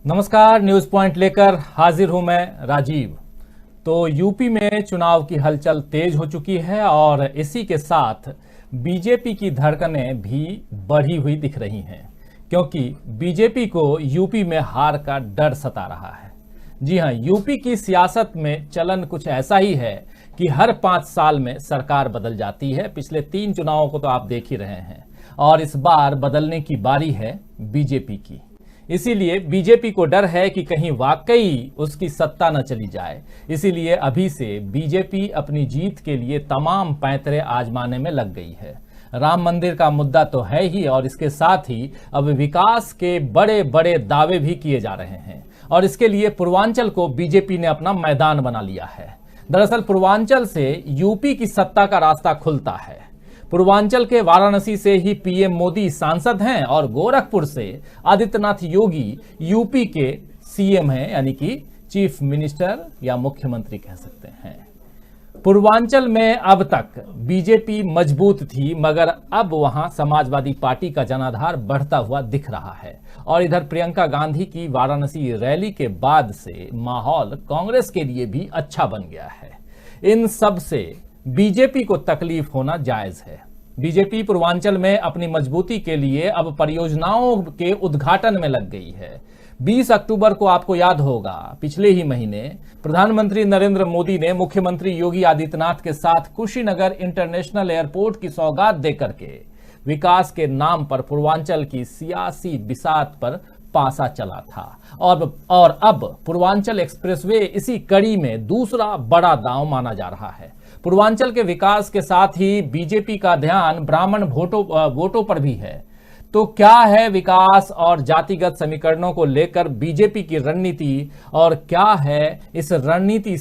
नमस्कार, news point लेकर हाजिर हूं मैं राजीव। तो यूपी में चुनाव की हलचल तेज हो चुकी है और इसी के साथ बीजेपी की धड़कनें भी बढ़ी हुई दिख रही हैं, क्योंकि बीजेपी को यूपी में हार का डर सता रहा है। जी हां, यूपी की सियासत में चलन कुछ ऐसा ही है कि हर 5 साल में सरकार बदल जाती है। पिछले 3 चुनावों को तो आप देख ही रहे हैं और इस बार बदलने की बारी है बीजेपी की। इसीलिए बीजेपी को डर है कि कहीं वाकई उसकी सत्ता न चली जाए। इसीलिए अभी से बीजेपी अपनी जीत के लिए तमाम पैंतरे आजमाने में लग गई है। राम मंदिर का मुद्दा तो है ही और इसके साथ ही अब विकास के बड़े बड़े दावे भी किए जा रहे हैं और इसके लिए पूर्वांचल को बीजेपी ने अपना मैदान बना लिया है। दरअसल पूर्वांचल से यूपी की सत्ता का रास्ता खुलता है। पूर्वांचल के वाराणसी से ही पीएम मोदी सांसद हैं और गोरखपुर से आदित्यनाथ योगी यूपी के सीएम हैं, यानी कि चीफ मिनिस्टर या मुख्यमंत्री कह सकते हैं। पूर्वांचल में अब तक बीजेपी मजबूत थी, मगर अब वहां समाजवादी पार्टी का जनाधार बढ़ता हुआ दिख रहा है और इधर प्रियंका गांधी की वाराणसी रैली के बाद से माहौल कांग्रेस के लिए भी अच्छा बन गया है। इन सब से बीजेपी को तकलीफ होना जायज है। बीजेपी पूर्वांचल में अपनी मजबूती के लिए अब परियोजनाओं के उद्घाटन में लग गई है। 20 अक्टूबर को आपको याद होगा, पिछले ही महीने प्रधानमंत्री नरेंद्र मोदी ने मुख्यमंत्री योगी आदित्यनाथ के साथ कुशीनगर इंटरनेशनल एयरपोर्ट की सौगात देकर के विकास के नाम पर पूर्वांचल की सियासी बिसात पर पासा चला था और अब पूर्वांचल एक्सप्रेसवे इसी कड़ी में दूसरा बड़ा दांव माना जा रहा है। पूर्वांचल के विकास के साथ ही बीजेपी का ध्यान ब्राह्मण वोटों पर भी है। तो क्या है विकास और जातिगत समीकरणों को लेकर बीजेपी की रणनीति और क्या है इस रणनीति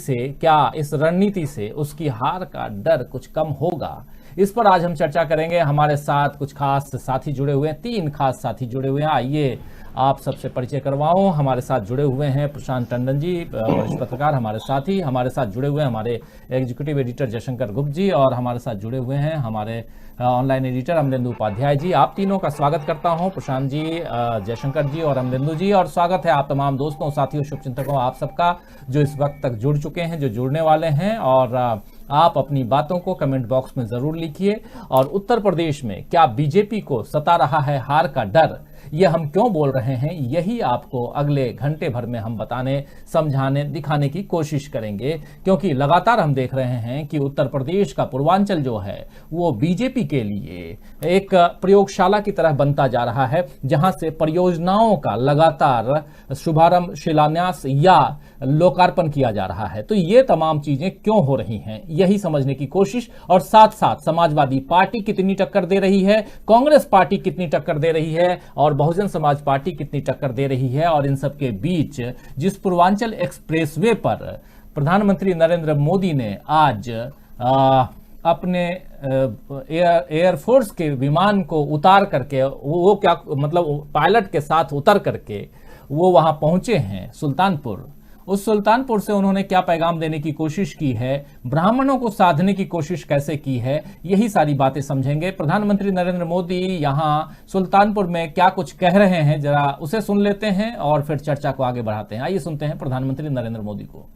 से उसकी हार का डर कुछ कम होगा? इस पर आज हम चर्चा करेंगे। हमारे साथ कुछ खास साथी जुड़े हुए हैं, 3 खास साथी जुड़े हुए हैं। आइए आप सबसे परिचय करवाऊं। हमारे साथ जुड़े हुए हैं प्रशांत टंडन जी, वरिष्ठ पत्रकार हमारे साथी। हमारे साथ जुड़े हुए हैं हमारे एग्जीक्यूटिव एडिटर जयशंकर गुप्ता जी और हमारे साथ जुड़े हुए हैं हमारे ऑनलाइन एडिटर अमरेंदु उपाध्याय जी। आप तीनों का स्वागत करता हूं, प्रशांत जी, जयशंकर जी और अमरेंदु जी, और स्वागत है आप तमाम दोस्तों, साथियों, शुभचिंतकों, आप सबका जो इस वक्त तक जुड़ चुके हैं, जो जुड़ने वाले हैं। और आप अपनी बातों को कमेंट बॉक्स में जरूर लिखिए। और उत्तर प्रदेश में क्या बीजेपी को सता रहा है हार का डर? ये हम क्यों बोल रहे हैं, यही आपको अगले घंटे भर में हम बताने, समझाने, दिखाने की कोशिश करेंगे, क्योंकि लगातार हम देख रहे हैं कि उत्तर प्रदेश का पूर्वांचल जो है वो बीजेपी के लिए एक प्रयोगशाला की तरह बनता जा रहा है, जहां से परियोजनाओं का लगातार शुभारंभ, शिलान्यास या लोकार्पण किया जा रहा है। तो ये तमाम चीजें क्यों हो रही हैं, यही समझने की कोशिश, और साथ साथ समाजवादी पार्टी कितनी टक्कर दे रही है, कांग्रेस पार्टी कितनी टक्कर दे रही है और बहुजन समाज पार्टी कितनी टक्कर दे रही है। और इन सब के बीच जिस पूर्वांचल एक्सप्रेसवे पर प्रधानमंत्री नरेंद्र मोदी ने आज अपने एयरफोर्स के विमान को उतार करके, वो क्या मतलब पायलट के साथ उतर करके वो वहां पहुंचे हैं सुल्तानपुर, उस सुल्तानपुर से उन्होंने क्या पैगाम देने की कोशिश की है, ब्राह्मणों को साधने की कोशिश कैसे की है, यही सारी बातें समझेंगे। प्रधानमंत्री नरेंद्र मोदी यहां सुल्तानपुर में क्या कुछ कह रहे हैं, जरा उसे सुन लेते हैं और फिर चर्चा को आगे बढ़ाते हैं। आइए सुनते हैं प्रधानमंत्री नरेंद्र मोदी को।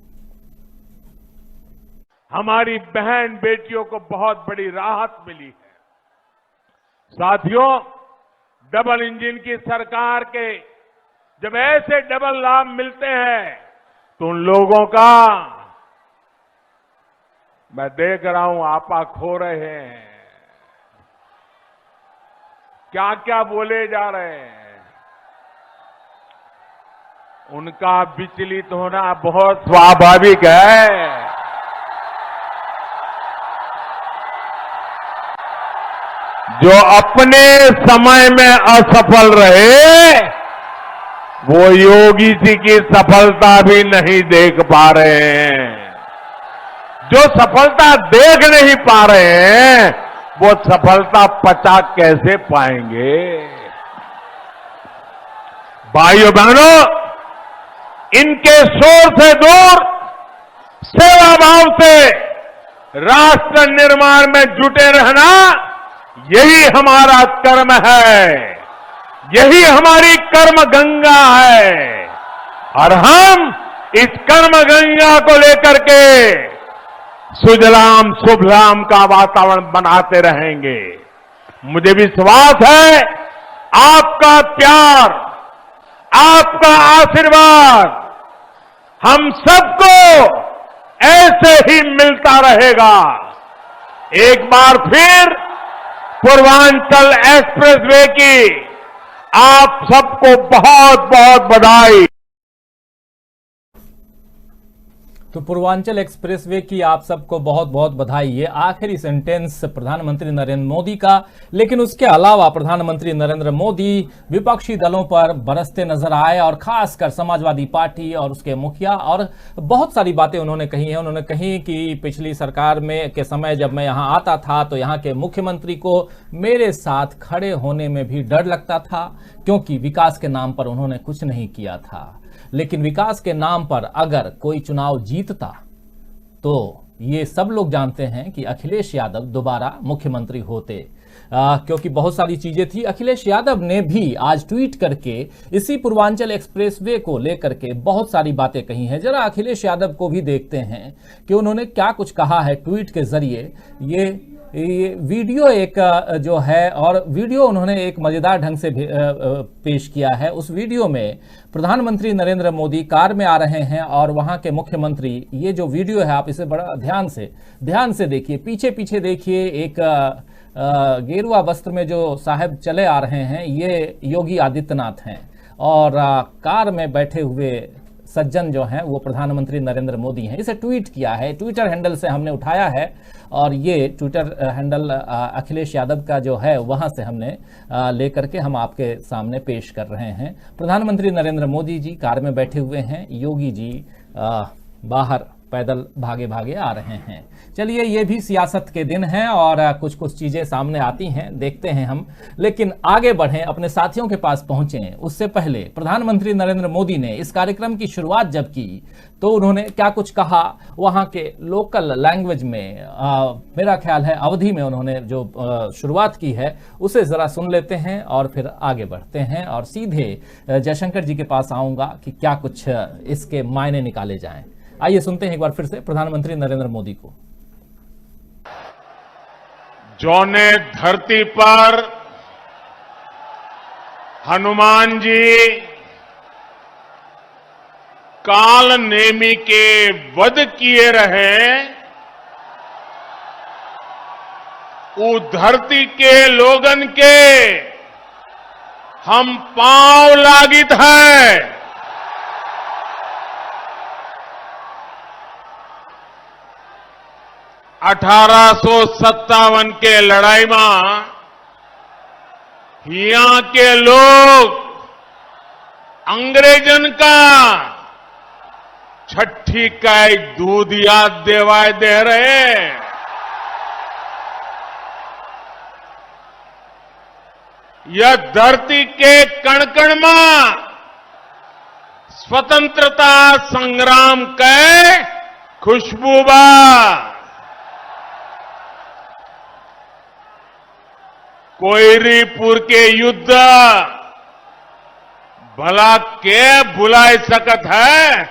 हमारी बहन बेटियों को बहुत बड़ी राहत मिली है। साथियों, डबल इंजन की सरकार के जब ऐसे डबल लाभ मिलते हैं तो उन लोगों का, मैं देख रहा हूं आपा खो रहे हैं, क्या क्या बोले जा रहे हैं, उनका विचलित होना बहुत स्वाभाविक है। जो अपने समय में असफल रहे वो योगी जी की सफलता भी नहीं देख पा रहे हैं। जो सफलता देख नहीं पा रहे हैं वो सफलता पचा कैसे पाएंगे? भाइयों बहनों, इनके शोर से दूर सेवा भाव से राष्ट्र निर्माण में जुटे रहना, यही हमारा कर्म है, यही हमारी कर्म गंगा है। और हम इस कर्म गंगा को लेकर के सुजलाम शुभलाम का वातावरण बनाते रहेंगे। मुझे विश्वास है आपका प्यार, आपका आशीर्वाद हम सबको ऐसे ही मिलता रहेगा। एक बार फिर पूर्वांचल एक्सप्रेसवे की आप सबको बहुत बहुत बधाई। तो पूर्वांचल एक्सप्रेसवे की आप सबको बहुत बहुत बधाई। ये आखिरी सेंटेंस प्रधानमंत्री नरेंद्र मोदी का, लेकिन उसके अलावा प्रधानमंत्री नरेंद्र मोदी विपक्षी दलों पर बरसते नजर आए और खासकर समाजवादी पार्टी और उसके मुखिया, और बहुत सारी बातें उन्होंने कही हैं। उन्होंने कही कि पिछली सरकार में के समय जब मैं यहां आता था तो यहां के मुख्यमंत्री को मेरे साथ खड़े होने में भी डर लगता था, क्योंकि विकास के नाम पर उन्होंने कुछ नहीं किया था। लेकिन विकास के नाम पर अगर कोई चुनाव जीतता तो ये सब लोग जानते हैं कि अखिलेश यादव दोबारा मुख्यमंत्री होते, क्योंकि बहुत सारी चीजें थी। अखिलेश यादव ने भी आज ट्वीट करके इसी पूर्वांचल एक्सप्रेसवे को लेकर के बहुत सारी बातें कही हैं। जरा अखिलेश यादव को भी देखते हैं कि उन्होंने क्या कुछ कहा है ट्वीट के जरिए। ये वीडियो एक जो है, और वीडियो उन्होंने एक मजेदार ढंग से पेश किया है। उस वीडियो में प्रधानमंत्री नरेंद्र मोदी कार में आ रहे हैं और वहां के मुख्यमंत्री, ये जो वीडियो है आप इसे बड़ा ध्यान से देखिए। पीछे पीछे देखिए एक गेरुआ वस्त्र में जो साहब चले आ रहे हैं, ये योगी आदित्यनाथ हैं, और कार में बैठे हुए सज्जन जो हैं वो प्रधानमंत्री नरेंद्र मोदी हैं। इसे ट्वीट किया है, ट्विटर हैंडल से हमने उठाया है, और ये ट्विटर हैंडल अखिलेश यादव का जो है वहां से हमने लेकर के हम आपके सामने पेश कर रहे हैं। प्रधानमंत्री नरेंद्र मोदी जी कार में बैठे हुए हैं, योगी जी बाहर पैदल भागे भागे आ रहे हैं। चलिए, ये भी सियासत के दिन हैं और कुछ कुछ चीजें सामने आती हैं, देखते हैं हम। लेकिन आगे बढ़ें, अपने साथियों के पास पहुंचें उससे पहले प्रधानमंत्री नरेंद्र मोदी ने इस कार्यक्रम की शुरुआत जब की तो उन्होंने क्या कुछ कहा वहां के लोकल लैंग्वेज में, मेरा ख्याल है अवधी में उन्होंने जो शुरुआत की है, उसे जरा सुन लेते हैं और फिर आगे बढ़ते हैं। और सीधे जयशंकर जी के पास आऊंगा कि क्या कुछ इसके मायने निकाले जाएं। आइए सुनते हैं एक बार फिर से प्रधानमंत्री नरेंद्र मोदी को। जो ने धरती पर हनुमान जी काल नेमी के वध किए रहे, वो धरती के लोगन के हम पांव लागित है। अठारह के लड़ाई में यहाँ के लोग अंग्रेजन का छठी का एक दूध याद देवाए दे रहे। यह धरती के कण कण में स्वतंत्रता संग्राम के खुशबू बा। कोयरीपुर के युद्ध भला के भुला सकत है।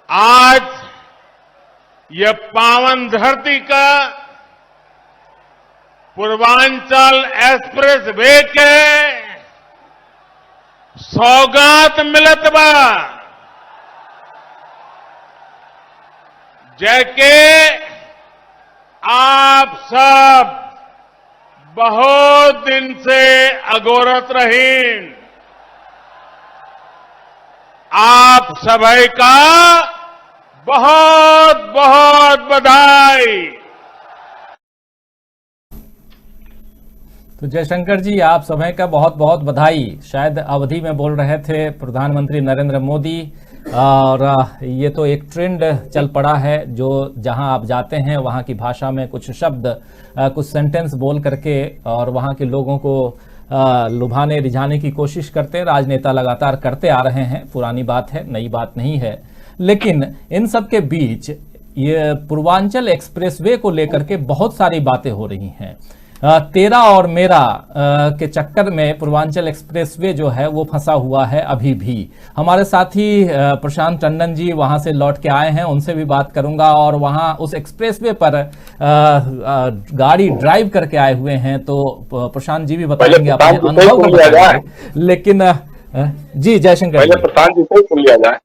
आज यह पावन धरती का पूर्वांचल एक्सप्रेस वे के सौगात मिलत बा। जैके आप सब बहुत दिन से अगोरत रही। आप सभी का बहुत बहुत बधाई। तो जयशंकर जी, आप सभी का बहुत बहुत बधाई। शायद अवधि में बोल रहे थे प्रधानमंत्री नरेंद्र मोदी, और ये तो एक ट्रेंड चल पड़ा है, जो जहां आप जाते हैं वहां की भाषा में कुछ शब्द, कुछ सेंटेंस बोल करके और वहां के लोगों को लुभाने रिझाने की कोशिश करते हैं। राजनेता लगातार करते आ रहे हैं, पुरानी बात है, नई बात नहीं है। लेकिन इन सब के बीच ये पूर्वांचल एक्सप्रेसवे को लेकर के बहुत सारी बातें हो रही हैं। तेरा और मेरा के चक्कर में पूर्वांचल एक्सप्रेसवे जो है वो फंसा हुआ है अभी भी। हमारे साथी प्रशांत टंडन जी वहां से लौट के आए हैं, उनसे भी बात करूंगा, और वहां उस एक्सप्रेसवे पर गाड़ी ड्राइव करके आए हुए हैं, तो प्रशांत जी भी बताएंगे अपने अनुभव को बताएंगे। लेकिन जी जयशंकर, प्रशांत जी को सुन लिया जाए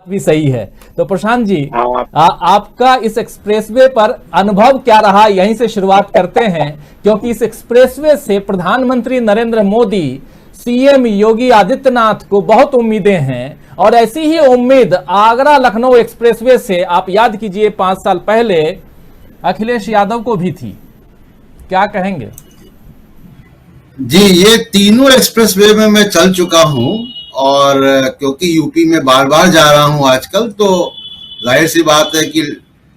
भी सही है। तो प्रशांत जी, आपका इस एक्सप्रेसवे पर अनुभव क्या रहा, यहीं से शुरुआत करते हैं, क्योंकि इस एक्सप्रेसवे से प्रधानमंत्री नरेंद्र मोदी, सीएम योगी आदित्यनाथ को बहुत उम्मीदें हैं, और ऐसी ही उम्मीद आगरा लखनऊ एक्सप्रेसवे से आप याद कीजिए 5 साल पहले अखिलेश यादव को भी थी। क्या कहेंगे? जी, ये तीनों एक्सप्रेसवे में मैं चल चुका हूं, और क्योंकि यूपी में बार बार जा रहा हूं आजकल, तो जाहिर सी बात है कि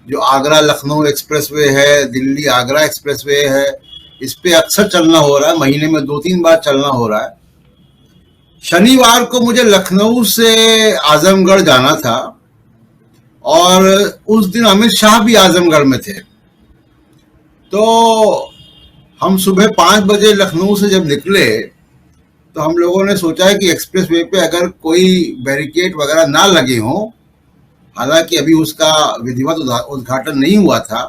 जो आगरा लखनऊ एक्सप्रेसवे है, दिल्ली आगरा एक्सप्रेसवे है, इस पे अक्सर चलना हो रहा है, महीने में 2-3 बार चलना हो रहा है। शनिवार को मुझे लखनऊ से आजमगढ़ जाना था, और उस दिन अमित शाह भी आजमगढ़ में थे। तो हम सुबह 5 बजे लखनऊ से जब निकले, तो हम लोगों ने सोचा है कि एक्सप्रेसवे पे अगर कोई बैरिकेड वगैरह ना लगे हों, हालांकि अभी उसका विधिवत उद्घाटन नहीं हुआ था,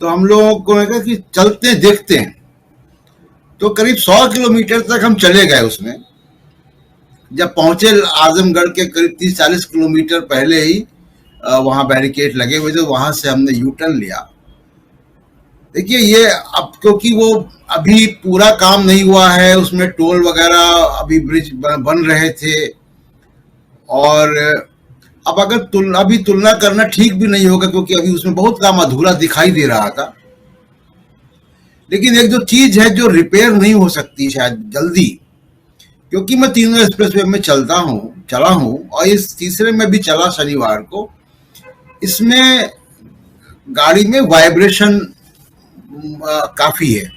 तो हम लोगों को कहा कि चलते देखते हैं। तो करीब 100 किलोमीटर तक हम चले गए उसमें। जब पहुंचे आजमगढ़ के करीब 30-40 किलोमीटर पहले ही वहां बैरिकेड लगे हुए थे, वहां से हमने यू टर्न लिया। देखिए, ये अब क्योंकि वो अभी पूरा काम नहीं हुआ है, उसमें टोल वगैरह अभी ब्रिज बन रहे थे, और अब अगर अभी तुलना करना ठीक भी नहीं होगा, क्योंकि अभी उसमें बहुत काम अधूरा दिखाई दे रहा था। लेकिन एक जो चीज है जो रिपेयर नहीं हो सकती शायद जल्दी, क्योंकि मैं तीनों एक्सप्रेसवे में चला हूं, और इस तीसरे में भी चला शनिवार को। इसमें गाड़ी में वाइब्रेशन काफी है,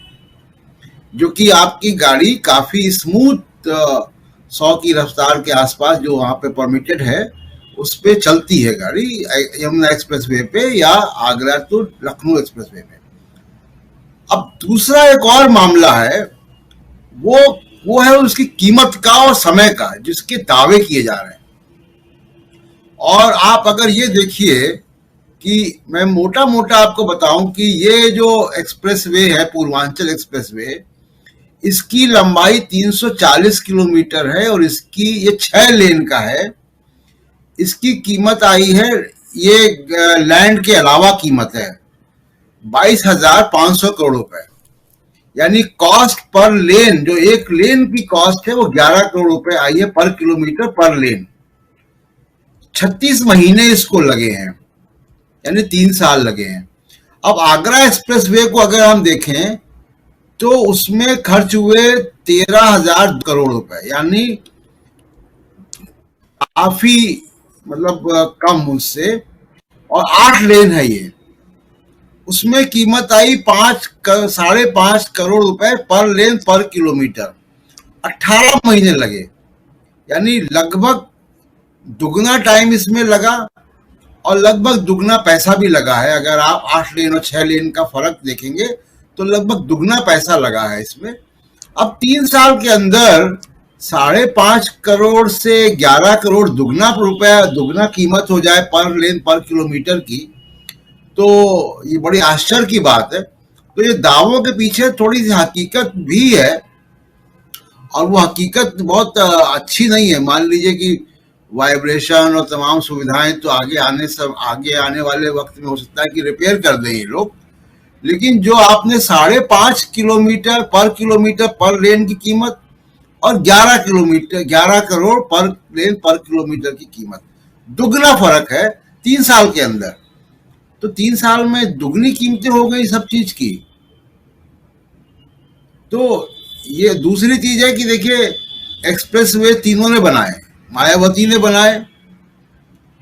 जो कि आपकी गाड़ी काफी स्मूथ 100 की रफ्तार के आसपास जो वहां पे परमिटेड है उस पे चलती है गाड़ी, यमुना एक्सप्रेसवे पे या आगरा टू लखनऊ एक्सप्रेसवे में। अब दूसरा एक और मामला है, वो है उसकी कीमत का और समय का, जिसके दावे किए जा रहे हैं। और आप अगर ये देखिए कि मैं मोटा मोटा आपको बताऊं कि ये जो एक्सप्रेसवे है, पूर्वांचल एक्सप्रेसवे, इसकी लंबाई 340 किलोमीटर है, और ये 6 लेन का है। इसकी कीमत आई है, ये लैंड के अलावा कीमत है 22,500 करोड़ रुपए। यानी कॉस्ट पर लेन, जो एक लेन की कॉस्ट है, वो 11 करोड़ रुपए आई है पर किलोमीटर पर लेन। 36 महीने इसको लगे हैं, यानी 3 साल लगे हैं। अब आगरा एक्सप्रेसवे को अगर हम देखें तो उसमें खर्च हुए 13,000 करोड़ रुपए, यानी काफी मतलब कम उससे, और 8 लेन है ये। उसमें कीमत आई 5.5 करोड़ रुपए पर लेन पर किलोमीटर। 18 महीने लगे, यानी लगभग दुगना टाइम इसमें लगा, और लगभग दुगना पैसा भी लगा है। अगर आप 8 लेन और 6 लेन का फर्क देखेंगे तो लगभग दुगना पैसा लगा है इसमें। अब 3 साल के अंदर 5.5 करोड़ से 11 करोड़ दुगना कीमत हो जाए पर लेन पर किलोमीटर की, तो ये बड़ी आश्चर्य की बात है। तो ये दावों के पीछे थोड़ी सी हकीकत भी है, और वो हकीकत बहुत अच्छी नहीं है। मान लीजिए कि वाइब्रेशन और तमाम सुविधाएं तो आगे आने वाले वक्त में हो सकता है कि रिपेयर कर दें ये लोग, लेकिन जो आपने 5.5 किलोमीटर पर लेन की कीमत, और 11 करोड़ पर लेन पर किलोमीटर की कीमत, दुगना फर्क है 3 साल के अंदर। तो 3 साल में दुगनी कीमतें हो गई सब चीज की। तो ये दूसरी चीज है कि देखिए, एक्सप्रेसवे तीनों ने बनाए, मायावती ने बनाए।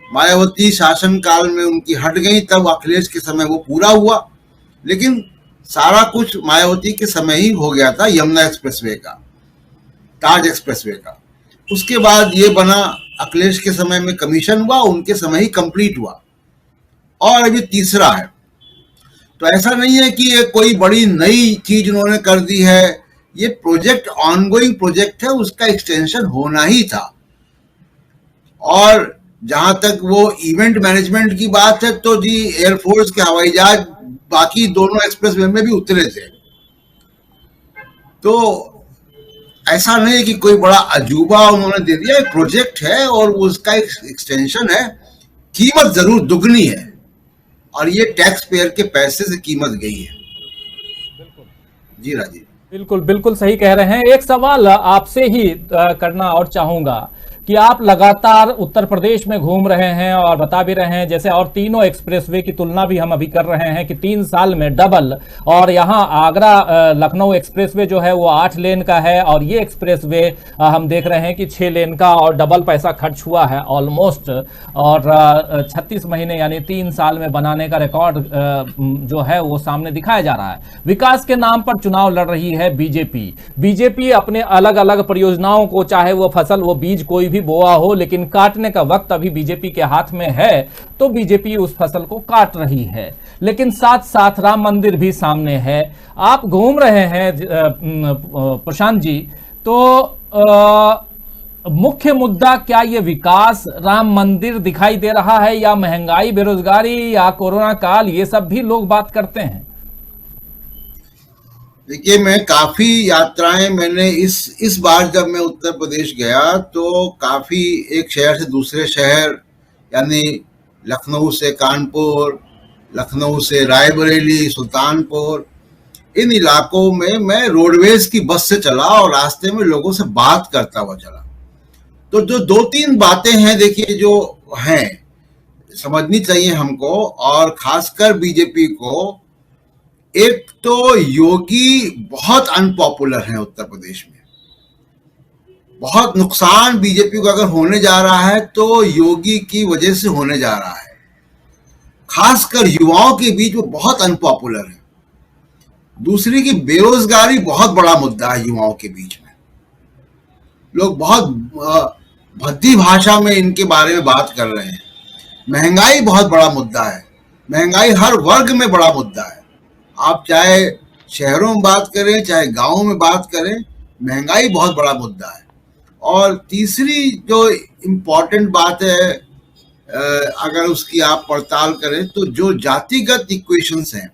मायावती शासन काल में उनकी हट गई, तब अखिलेश के समय वो पूरा हुआ, लेकिन सारा कुछ मायावती के समय ही हो गया था। यमुना एक्सप्रेसवे का, ताज एक्सप्रेसवे का, उसके बाद ये बना, अखिलेश के समय में कमीशन हुआ, उनके समय ही कंप्लीट हुआ। और अभी तीसरा है, तो ऐसा नहीं है कि ये कोई बड़ी नई चीज उन्होंने कर दी है, ये प्रोजेक्ट ऑनगोइंग प्रोजेक्ट है, उसका एक्सटेंशन होना ही था। और जहां तक वो इवेंट मैनेजमेंट की बात है तो जी एयरफोर्स के हवाई जहाज बाकी दोनों एक्सप्रेसवे में भी उतरे थे। तो ऐसा नहीं है कि कोई बड़ा अजूबा उन्होंने दे दिया, एक प्रोजेक्ट है और उसका एक एक्सटेंशन है। कीमत जरूर दुगनी है और ये टैक्स पेयर के पैसे से कीमत गई है। जी राजीव, बिल्कुल बिल्कुल सही कह रहे हैं। एक सवाल आपसे ही करना और चाहूंगा कि आप लगातार उत्तर प्रदेश में घूम रहे हैं और बता भी रहे हैं, जैसे और तीनों एक्सप्रेसवे की तुलना भी हम अभी कर रहे हैं कि 3 साल में डबल, और यहाँ आगरा लखनऊ एक्सप्रेसवे जो है वो 8 लेन का है और ये एक्सप्रेसवे हम देख रहे हैं कि 6 लेन का, और डबल पैसा खर्च हुआ है ऑलमोस्ट, और 36 महीने यानी 3 साल में बनाने का रिकॉर्ड जो है वो सामने दिखाया जा रहा है। विकास के नाम पर चुनाव लड़ रही है बीजेपी अपने अलग अलग परियोजनाओं को, चाहे वो फसल वो बीज कोई भी बोआ हो, लेकिन काटने का वक्त अभी बीजेपी के हाथ में है तो बीजेपी उस फसल को काट रही है। लेकिन साथ साथ राम मंदिर भी सामने है। आप घूम रहे हैं प्रशांत जी, तो मुख्य मुद्दा क्या ये विकास, राम मंदिर दिखाई दे रहा है, या महंगाई, बेरोजगारी, या कोरोना काल, ये सब भी लोग बात करते हैं? देखिए, मैं काफी यात्राएं मैंने इस बार जब मैं उत्तर प्रदेश गया तो काफी एक शहर से दूसरे शहर, यानी लखनऊ से कानपुर, लखनऊ से रायबरेली, सुल्तानपुर, इन इलाकों में मैं रोडवेज की बस से चला और रास्ते में लोगों से बात करता हुआ चला। तो जो 2-3 बातें हैं, देखिए, जो हैं समझनी चाहिए हमको और खासकर बीजेपी को। एक तो योगी बहुत अनपॉपुलर है उत्तर प्रदेश में, बहुत नुकसान बीजेपी को अगर होने जा रहा है तो योगी की वजह से होने जा रहा है। खासकर युवाओं के बीच वो बहुत अनपॉपुलर है। दूसरी की बेरोजगारी बहुत बड़ा मुद्दा है युवाओं के बीच में। लोग बहुत भद्दी भाषा में इनके बारे में बात कर रहे हैं। महंगाई बहुत बड़ा मुद्दा है, महंगाई हर वर्ग में बड़ा मुद्दा है। आप चाहे शहरों में बात करें चाहे गांवों में बात करें, महंगाई बहुत बड़ा मुद्दा है। और तीसरी जो इम्पोर्टेंट बात है, अगर उसकी आप पड़ताल करें तो जो जातिगत इक्वेशंस हैं,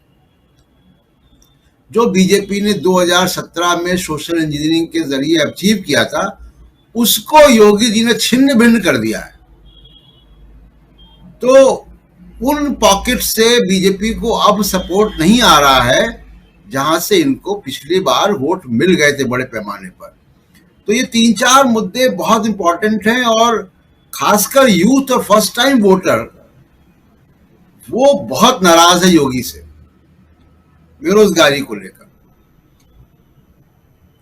जो बीजेपी ने 2017 में सोशल इंजीनियरिंग के जरिए अचीव किया था, उसको योगी जी ने छिन्न भिन्न कर दिया है। तो उन पॉकेट से बीजेपी को अब सपोर्ट नहीं आ रहा है जहां से इनको पिछली बार वोट मिल गए थे बड़े पैमाने पर। तो ये 3-4 मुद्दे बहुत इंपॉर्टेंट हैं और खासकर यूथ और फर्स्ट टाइम वोटर वो बहुत नाराज है योगी से बेरोजगारी को लेकर।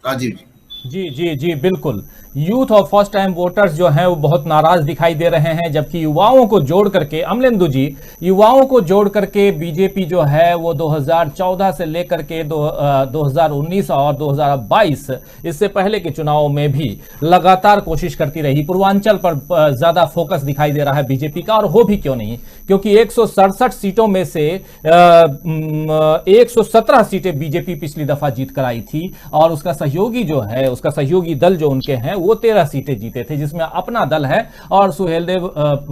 राजीव जी। जी बिल्कुल। यूथ और फर्स्ट टाइम वोटर्स जो हैं वो बहुत नाराज दिखाई दे रहे हैं, जबकि युवाओं को जोड़ करके, अमलेंदु जी, युवाओं को जोड़ करके बीजेपी जो है वो 2014 से लेकर के 2019 और 2022 इससे पहले के चुनावों में भी लगातार कोशिश करती रही। पूर्वांचल पर ज्यादा फोकस दिखाई दे रहा है बीजेपी का, और हो भी क्यों नहीं, क्योंकि 167 सीटों में से 117 सीटें बीजेपी पिछली दफा जीत कर आई थी, और उसका सहयोगी जो है, उसका सहयोगी दल जो उनके हैं वो 13 सीटें जीते थे, जिसमें अपना दल है और सुहेलदेव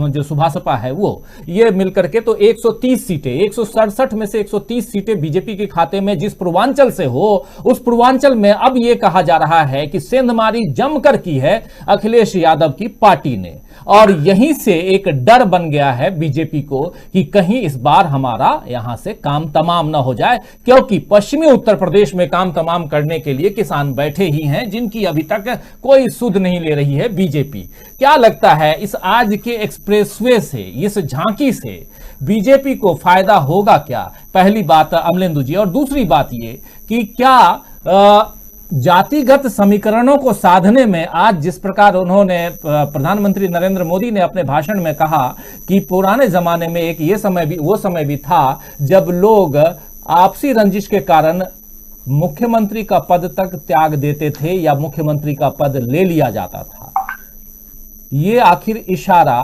जो सुभासपा है वो, ये मिलकर के तो 130 सीटें, 167 में से 130 सीटें बीजेपी के खाते में जिस पूर्वांचल से हो, उस पूर्वांचल में अब ये कहा जा रहा है कि सेंधमारी जमकर की है अखिलेश यादव की पार्टी ने, और यहीं से एक डर बन गया है बीजेपी को कि कहीं इस बार हमारा यहां से काम तमाम ना हो जाए, क्योंकि पश्चिमी उत्तर प्रदेश में काम तमाम करने के लिए किसान बैठे ही हैं जिनकी अभी तक कोई सुध नहीं ले रही है बीजेपी। क्या लगता है इस आज के एक्सप्रेसवे से, इस झांकी से बीजेपी को फायदा होगा क्या? पहली बात अमलेंदु जी, और दूसरी बात ये कि क्या जातिगत समीकरणों को साधने में आज जिस प्रकार उन्होंने, प्रधानमंत्री नरेंद्र मोदी ने अपने भाषण में कहा कि पुराने जमाने में एक ये समय भी, वो समय भी था जब लोग आपसी रंजिश के कारण मुख्यमंत्री का पद तक त्याग देते थे या मुख्यमंत्री का पद ले लिया जाता था, ये आखिर इशारा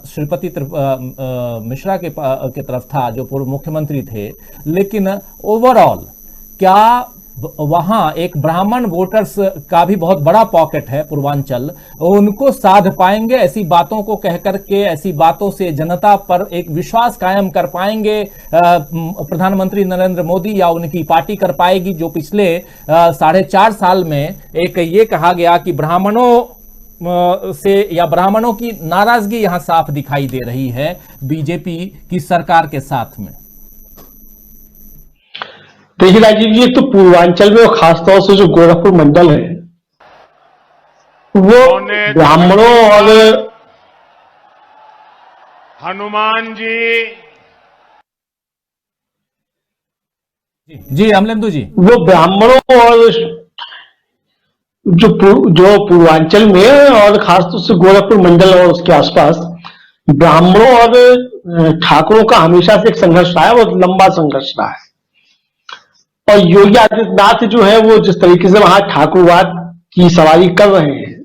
श्रीपति मिश्रा के तरफ था, जो पूर्व मुख्यमंत्री थे, लेकिन ओवरऑल क्या वहां एक ब्राह्मण वोटर्स का भी बहुत बड़ा पॉकेट है पूर्वांचल, उनको साध पाएंगे? ऐसी बातों को कह करके, ऐसी बातों से जनता पर एक विश्वास कायम कर पाएंगे प्रधानमंत्री नरेंद्र मोदी, या उनकी पार्टी कर पाएगी, जो पिछले 4.5 साल में एक ये कहा गया कि ब्राह्मणों से या ब्राह्मणों की नाराजगी यहां साफ दिखाई दे रही है बीजेपी की सरकार के साथ में? देखिए राजीव जी, तो पूर्वांचल में और खासतौर से जो गोरखपुर मंडल है वो ब्राह्मणों और हनुमान जी जी अमलेंदु जी, वो ब्राह्मणों और जो पूर्वांचल में और खासतौर से गोरखपुर मंडल और उसके आसपास ब्राह्मणों और ठाकुरों का हमेशा से एक संघर्ष रहा है, बहुत लंबा संघर्ष रहा है। और योगी आदित्यनाथ जो है वो जिस तरीके से वहां ठाकुरवाद की सवारी कर रहे हैं,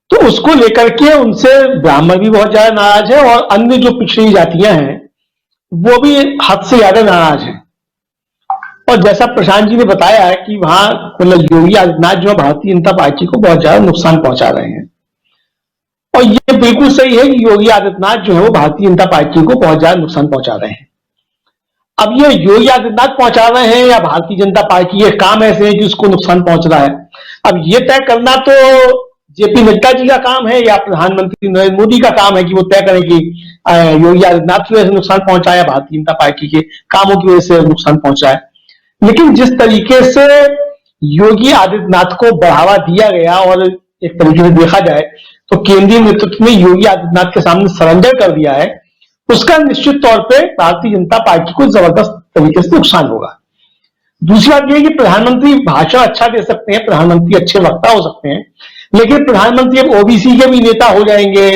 तो उसको लेकर के उनसे ब्राह्मण भी बहुत ज्यादा नाराज है और अन्य जो पिछड़ी जातियां हैं वो भी हद से ज्यादा नाराज हैं। और जैसा प्रशांत जी ने बताया है कि वहां मतलब योगी आदित्यनाथ जो है भारतीय जनता पार्टी को बहुत ज्यादा नुकसान पहुंचा रहे हैं, और ये बिल्कुल सही है कि योगी आदित्यनाथ जो है वो भारतीय जनता पार्टी को बहुत ज्यादा नुकसान पहुंचा रहे हैं। अब ये योगी आदित्यनाथ पहुंचा रहे हैं या भारतीय जनता पार्टी के काम ऐसे हैं कि उसको नुकसान पहुंच रहा है, अब ये तय करना तो जेपी नड्डा जी का काम है या प्रधानमंत्री नरेंद्र मोदी का काम है कि वो तय करें कि योगी आदित्यनाथ की वजह से नुकसान पहुंचा है, भारतीय जनता पार्टी के कामों की वजह से नुकसान पहुंचा है। लेकिन जिस तरीके से योगी आदित्यनाथ को बढ़ावा दिया गया और एक तरीके से देखा जाए तो केंद्रीय नेतृत्व ने योगी आदित्यनाथ के सामने सरेंडर कर दिया है, उसका निश्चित तौर पे भारतीय जनता पार्टी को जबरदस्त तरीके से नुकसान होगा। दूसरी बात यह है कि प्रधानमंत्री भाषण अच्छा दे सकते हैं, प्रधानमंत्री अच्छे वक्ता हो सकते हैं, लेकिन प्रधानमंत्री अब ओबीसी के भी नेता हो जाएंगे,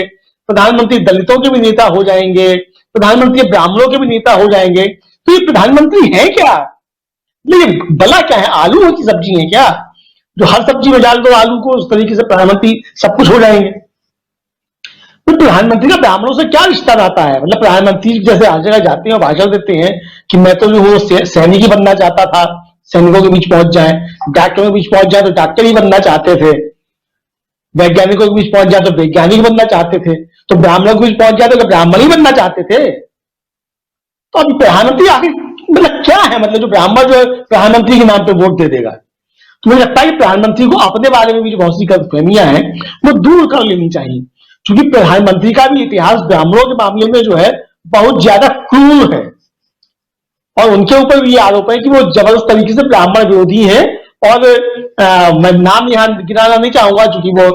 प्रधानमंत्री दलितों के भी नेता हो जाएंगे, प्रधानमंत्री ब्राह्मणों के भी नेता हो जाएंगे, तो ये प्रधानमंत्री है क्या? लेकिन भला क्या है, आलू की सब्जी है क्या जो हर सब्जी में डाल दो आलू को, उस तरीके से प्रधानमंत्री सब कुछ हो जाएंगे? तो प्रधानमंत्री का ब्राह्मणों से क्या रिश्ता रहता है? मतलब प्रधानमंत्री जैसे हर जगह जाते हैं और भाषण देते हैं कि मैं तो जो हूँ सैनिक ही बनना चाहता था, सैनिकों के बीच पहुंच जाए, डॉक्टरों के बीच पहुंच जाए तो डॉक्टर ही बनना चाहते थे, वैज्ञानिकों के बीच पहुंच जाए तो वैज्ञानिक बनना चाहते थे, तो ब्राह्मणों के बीच पहुंच जाए तो ब्राह्मण ही बनना चाहते थे। तो अब प्रधानमंत्री आखिर मतलब क्या है? मतलब जो ब्राह्मण जो प्रधानमंत्री के नाम पे वोट दे देगा, तो मुझे लगता है कि प्रधानमंत्री को अपने बारे में भी जो बहुत सी गलतफहमियां हैं वो दूर कर लेनी चाहिए, क्योंकि प्रधानमंत्री का भी इतिहास ब्राह्मणों के मामले में जो है बहुत ज्यादा क्रूर है, और उनके ऊपर भी ये आरोप है कि वो जबरदस्त तरीके से ब्राह्मण विरोधी हैं। और मैं नाम यहां गिनाना नहीं चाहूंगा क्योंकि वो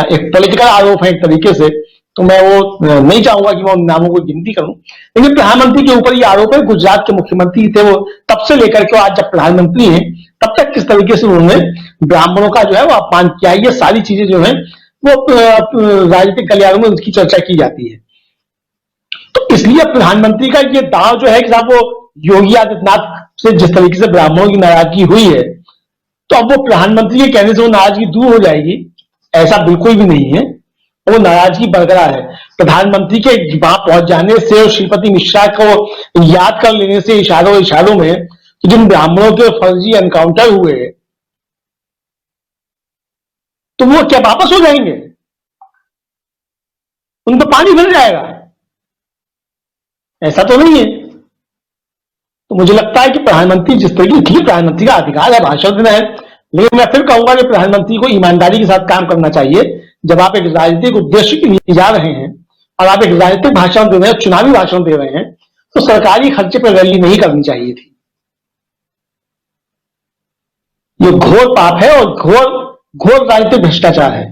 एक पॉलिटिकल आरोप है एक तरीके से, तो मैं वो नहीं चाहूंगा कि मैं उन नामों को गिनती करूं, लेकिन प्रधानमंत्री के ऊपर ये आरोप है। गुजरात के मुख्यमंत्री थे वो, तब से लेकर के आज जब प्रधानमंत्री हैं तब तक किस तरीके से उन्होंने ब्राह्मणों का जो है वो अपमान किया, ये सारी चीजें जो है वो राजनीतिक गलियारों में उसकी चर्चा की जाती है। तो इसलिए प्रधानमंत्री का ये दाव जो है कि साहब वो योगी आदित्यनाथ से जिस तरीके से ब्राह्मणों की नाराजगी हुई है, तो अब वो प्रधानमंत्री के कहने से वो नाराजगी दूर हो जाएगी, ऐसा बिल्कुल भी नहीं है, वो नाराजगी बरकरार है। प्रधानमंत्री के वहां पहुंच जाने से और श्रीपति मिश्रा को याद कर लेने से इशारों में कि जिन ब्राह्मणों के फर्जी एनकाउंटर हुए तो वो क्या वापस हो जाएंगे? उन पर पानी फिर जाएगा? ऐसा तो नहीं है। तो मुझे लगता है कि प्रधानमंत्री जिस तरीके की प्रधानमंत्री का अधिकार है भाषण देना है, लेकिन मैं फिर कहूंगा कि प्रधानमंत्री को ईमानदारी के साथ काम करना चाहिए। जब आप एक राजनीतिक उद्देश्य के लिए जा रहे हैं और आप एक राजनीतिक भाषण दे रहे हैं, चुनावी भाषण दे रहे हैं, तो सरकारी खर्चे पर रैली नहीं करनी चाहिए थी। ये घोर पाप है और घोर राजनीतिक भ्रष्टाचार है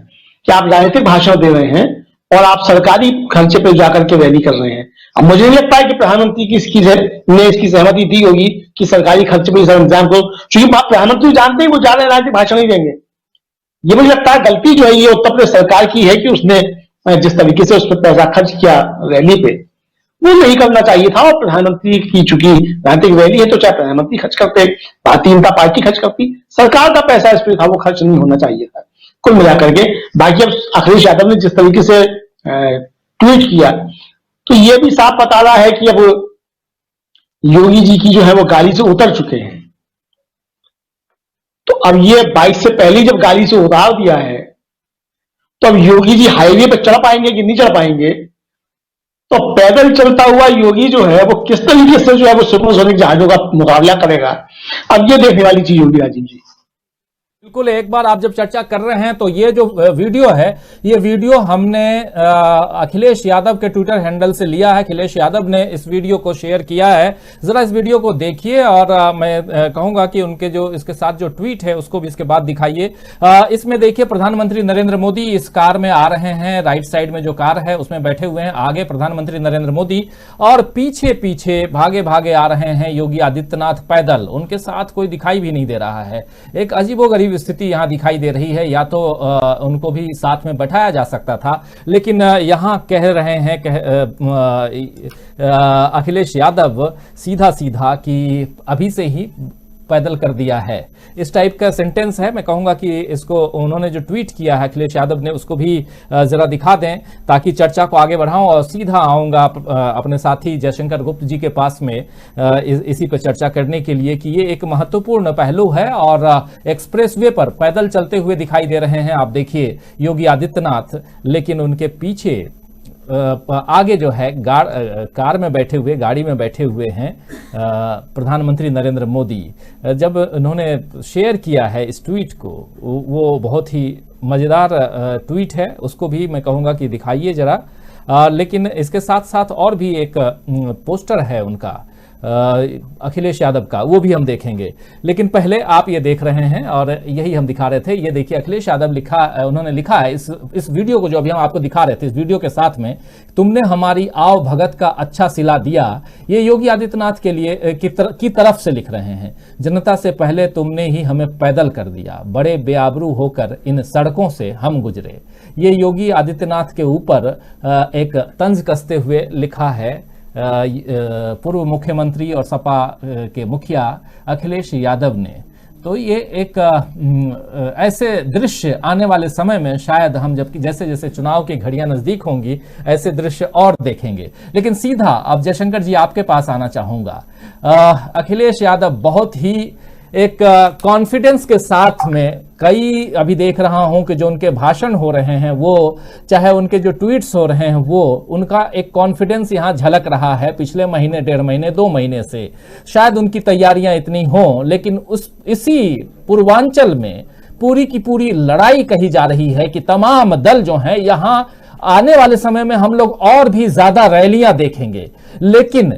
कि आप राजनीतिक भाषण दे रहे हैं और आप सरकारी खर्चे पर जाकर के रैली कर रहे हैं। अब मुझे नहीं लगता है कि प्रधानमंत्री की इसकी सहमति दी होगी कि सरकारी खर्चे पर इंतजाम करो, क्योंकि प्रधानमंत्री जानते हैं वो ज्यादा राजनीतिक भाषण नहीं देंगे। ये मुझे लगता है गलती जो है ये उत्तर प्रदेश सरकार की है कि उसने जिस तरीके से उस पर पैसा खर्च किया रैली पे, वो नहीं करना चाहिए था। और प्रधानमंत्री की चूंकि राजनीतिक रैली है तो चाहे प्रधानमंत्री खर्च करते, भारतीय जनता पार्टी खर्च करती, सरकार का पैसा इस पर था, वो खर्च नहीं होना चाहिए था कुल मिलाकर के। बाकी अब अखिलेश यादव ने जिस तरीके से ट्वीट किया, तो ये भी साफ बता रहा है कि अब योगी जी की जो है वो गाड़ी से उतर चुके हैं। तो अब ये बाइक से पहले जब गाड़ी से उतार दिया है, तो अब योगी जी हाईवे पर चढ़ पाएंगे कि नहीं चढ़ पाएंगे? तो पैदल चलता हुआ योगी जो है वो किस तरीके से जो है वो सुपरसोनिक जहाजों का मुकाबला करेगा, अब ये देखने वाली चीज होगी राजीव जी। बिल्कुल, एक बार आप जब चर्चा कर रहे हैं तो ये जो वीडियो है, ये वीडियो हमने अखिलेश यादव के ट्विटर हैंडल से लिया है। अखिलेश यादव ने इस वीडियो को शेयर किया है, जरा इस वीडियो को देखिए और मैं कहूंगा कि उनके जो इसके साथ जो ट्वीट है उसको भी इसके बाद दिखाइए। इसमें देखिए प्रधानमंत्री नरेंद्र मोदी इस कार में आ रहे हैं, राइट साइड में जो कार है उसमें बैठे हुए हैं, आगे प्रधानमंत्री नरेंद्र मोदी और पीछे पीछे भागे भागे आ रहे हैं योगी आदित्यनाथ पैदल। उनके साथ कोई दिखाई भी नहीं दे रहा है। एक अजीबोगरीब स्थिति यहां दिखाई दे रही है, या तो उनको भी साथ में बैठाया जा सकता था, लेकिन यहां कह रहे हैं अखिलेश यादव सीधा सीधा कि अभी से ही पैदल कर दिया है, इस टाइप का सेंटेंस है। मैं कहूंगा कि इसको उन्होंने जो ट्वीट किया है अखिलेश यादव ने, उसको भी जरा दिखा दें ताकि चर्चा को आगे बढ़ाऊं और सीधा आऊंगा अपने साथी जयशंकर गुप्त जी के पास में इसी पर चर्चा करने के लिए कि ये एक महत्वपूर्ण पहलू है और एक्सप्रेसवे पर पैदल चलते हुए दिखाई दे रहे हैं। आप देखिए योगी आदित्यनाथ, लेकिन उनके पीछे आगे जो है कार में बैठे हुए, गाड़ी में बैठे हुए हैं प्रधानमंत्री नरेंद्र मोदी। जब उन्होंने शेयर किया है इस ट्वीट को, वो बहुत ही मजेदार ट्वीट है, उसको भी मैं कहूंगा कि दिखाइए जरा। लेकिन इसके साथ साथ और भी एक पोस्टर है उनका अखिलेश यादव का, वो भी हम देखेंगे। लेकिन पहले आप ये देख रहे हैं और यही हम दिखा रहे थे। ये देखिए अखिलेश यादव उन्होंने लिखा है इस वीडियो को जो अभी हम आपको दिखा रहे थे, इस वीडियो के साथ में, तुमने हमारी आव भगत का अच्छा सिला दिया। ये योगी आदित्यनाथ के लिए की तरफ से लिख रहे हैं। जनता से पहले तुमने ही हमें पैदल कर दिया, बड़े बेआबरू होकर इन सड़कों से हम गुजरे। ये योगी आदित्यनाथ के ऊपर एक तंज कसते हुए लिखा है पूर्व मुख्यमंत्री और सपा के मुखिया अखिलेश यादव ने। तो ये एक ऐसे दृश्य आने वाले समय में शायद हम जबकि जैसे जैसे चुनाव की घड़ियां नजदीक होंगी ऐसे दृश्य और देखेंगे। लेकिन सीधा अब जयशंकर जी आपके पास आना चाहूंगा। अखिलेश यादव बहुत ही एक कॉन्फिडेंस के साथ में कई अभी देख रहा हूं कि जो उनके भाषण हो रहे हैं, वो चाहे उनके जो ट्वीट्स हो रहे हैं, वो उनका एक कॉन्फिडेंस यहां झलक रहा है पिछले महीने, 1.5 महीने, 2 महीने से। शायद उनकी तैयारियां इतनी हों, लेकिन इसी पूर्वांचल में पूरी की पूरी लड़ाई कही जा रही है कि तमाम दल जो हैं यहां आने वाले समय में हम लोग और भी ज्यादा रैलियां देखेंगे। लेकिन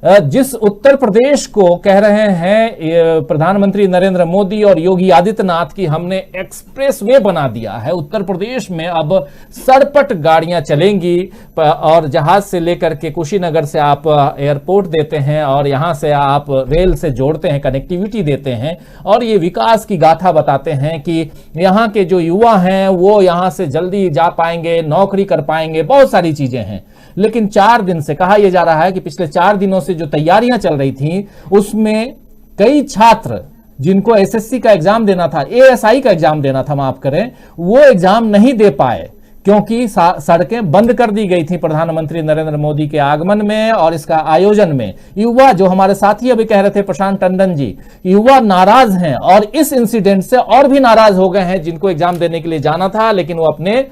जिस उत्तर प्रदेश को कह रहे हैं प्रधानमंत्री नरेंद्र मोदी और योगी आदित्यनाथ की हमने एक्सप्रेसवे बना दिया है, उत्तर प्रदेश में अब सड़पट गाड़ियां चलेंगी और जहाज से लेकर के कुशीनगर से आप एयरपोर्ट देते हैं और यहां से आप रेल से जोड़ते हैं, कनेक्टिविटी देते हैं और ये विकास की गाथा बताते हैं कि यहां के जो युवा हैं वो यहां से जल्दी जा पाएंगे, नौकरी कर पाएंगे, बहुत सारी चीजें हैं। लेकिन 4 दिन से कहा यह जा रहा है कि पिछले 4 दिनों से जो तैयारियां चल रही थी उसमें कई छात्र जिनको एसएससी का एग्जाम देना था, एएसआई का एग्जाम देना था, माफ करें, वो एग्जाम नहीं दे पाए क्योंकि सड़कें बंद कर दी गई थी प्रधानमंत्री नरेंद्र मोदी के आगमन में और इसका आयोजन में। युवा जो हमारे साथी अभी कह रहे थे प्रशांत टंडन जी, युवा नाराज हैं और इस इंसिडेंट से और भी नाराज हो गए हैं जिनको एग्जाम देने के लिए जाना था लेकिन वो अपने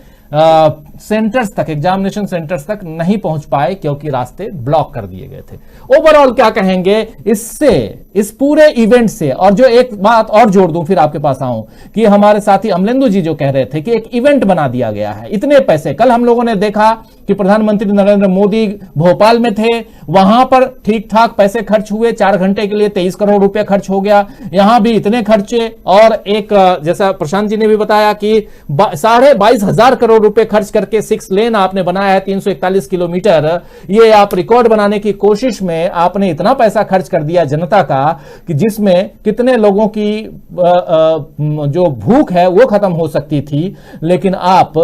सेंटर्स तक, एग्जामिनेशन सेंटर्स तक नहीं पहुंच पाए क्योंकि रास्ते ब्लॉक कर दिए गए थे। ओवरऑल क्या कहेंगे इससे, इस पूरे इवेंट से? और जो एक बात और जोड़ दूं फिर आपके पास आऊं कि हमारे साथी अमलेंदु जी जो कह रहे थे कि एक इवेंट बना दिया गया है, इतने पैसे। कल हम लोगों ने देखा कि प्रधानमंत्री नरेंद्र मोदी भोपाल में थे, वहां पर ठीक ठाक पैसे खर्च हुए, 4 घंटे के लिए 23 करोड़ रुपए खर्च हो गया। यहां भी इतने खर्चे और एक जैसा प्रशांत जी ने भी बताया कि 22,500 करोड़ रुपए खर्च करके 6 लेन आपने बनाया है, 341 किलोमीटर। ये आप रिकॉर्ड बनाने की कोशिश में आपने इतना पैसा खर्च कर दिया जनता का कि जिसमें कितने लोगों की जो भूख है वो खत्म हो सकती थी। लेकिन आप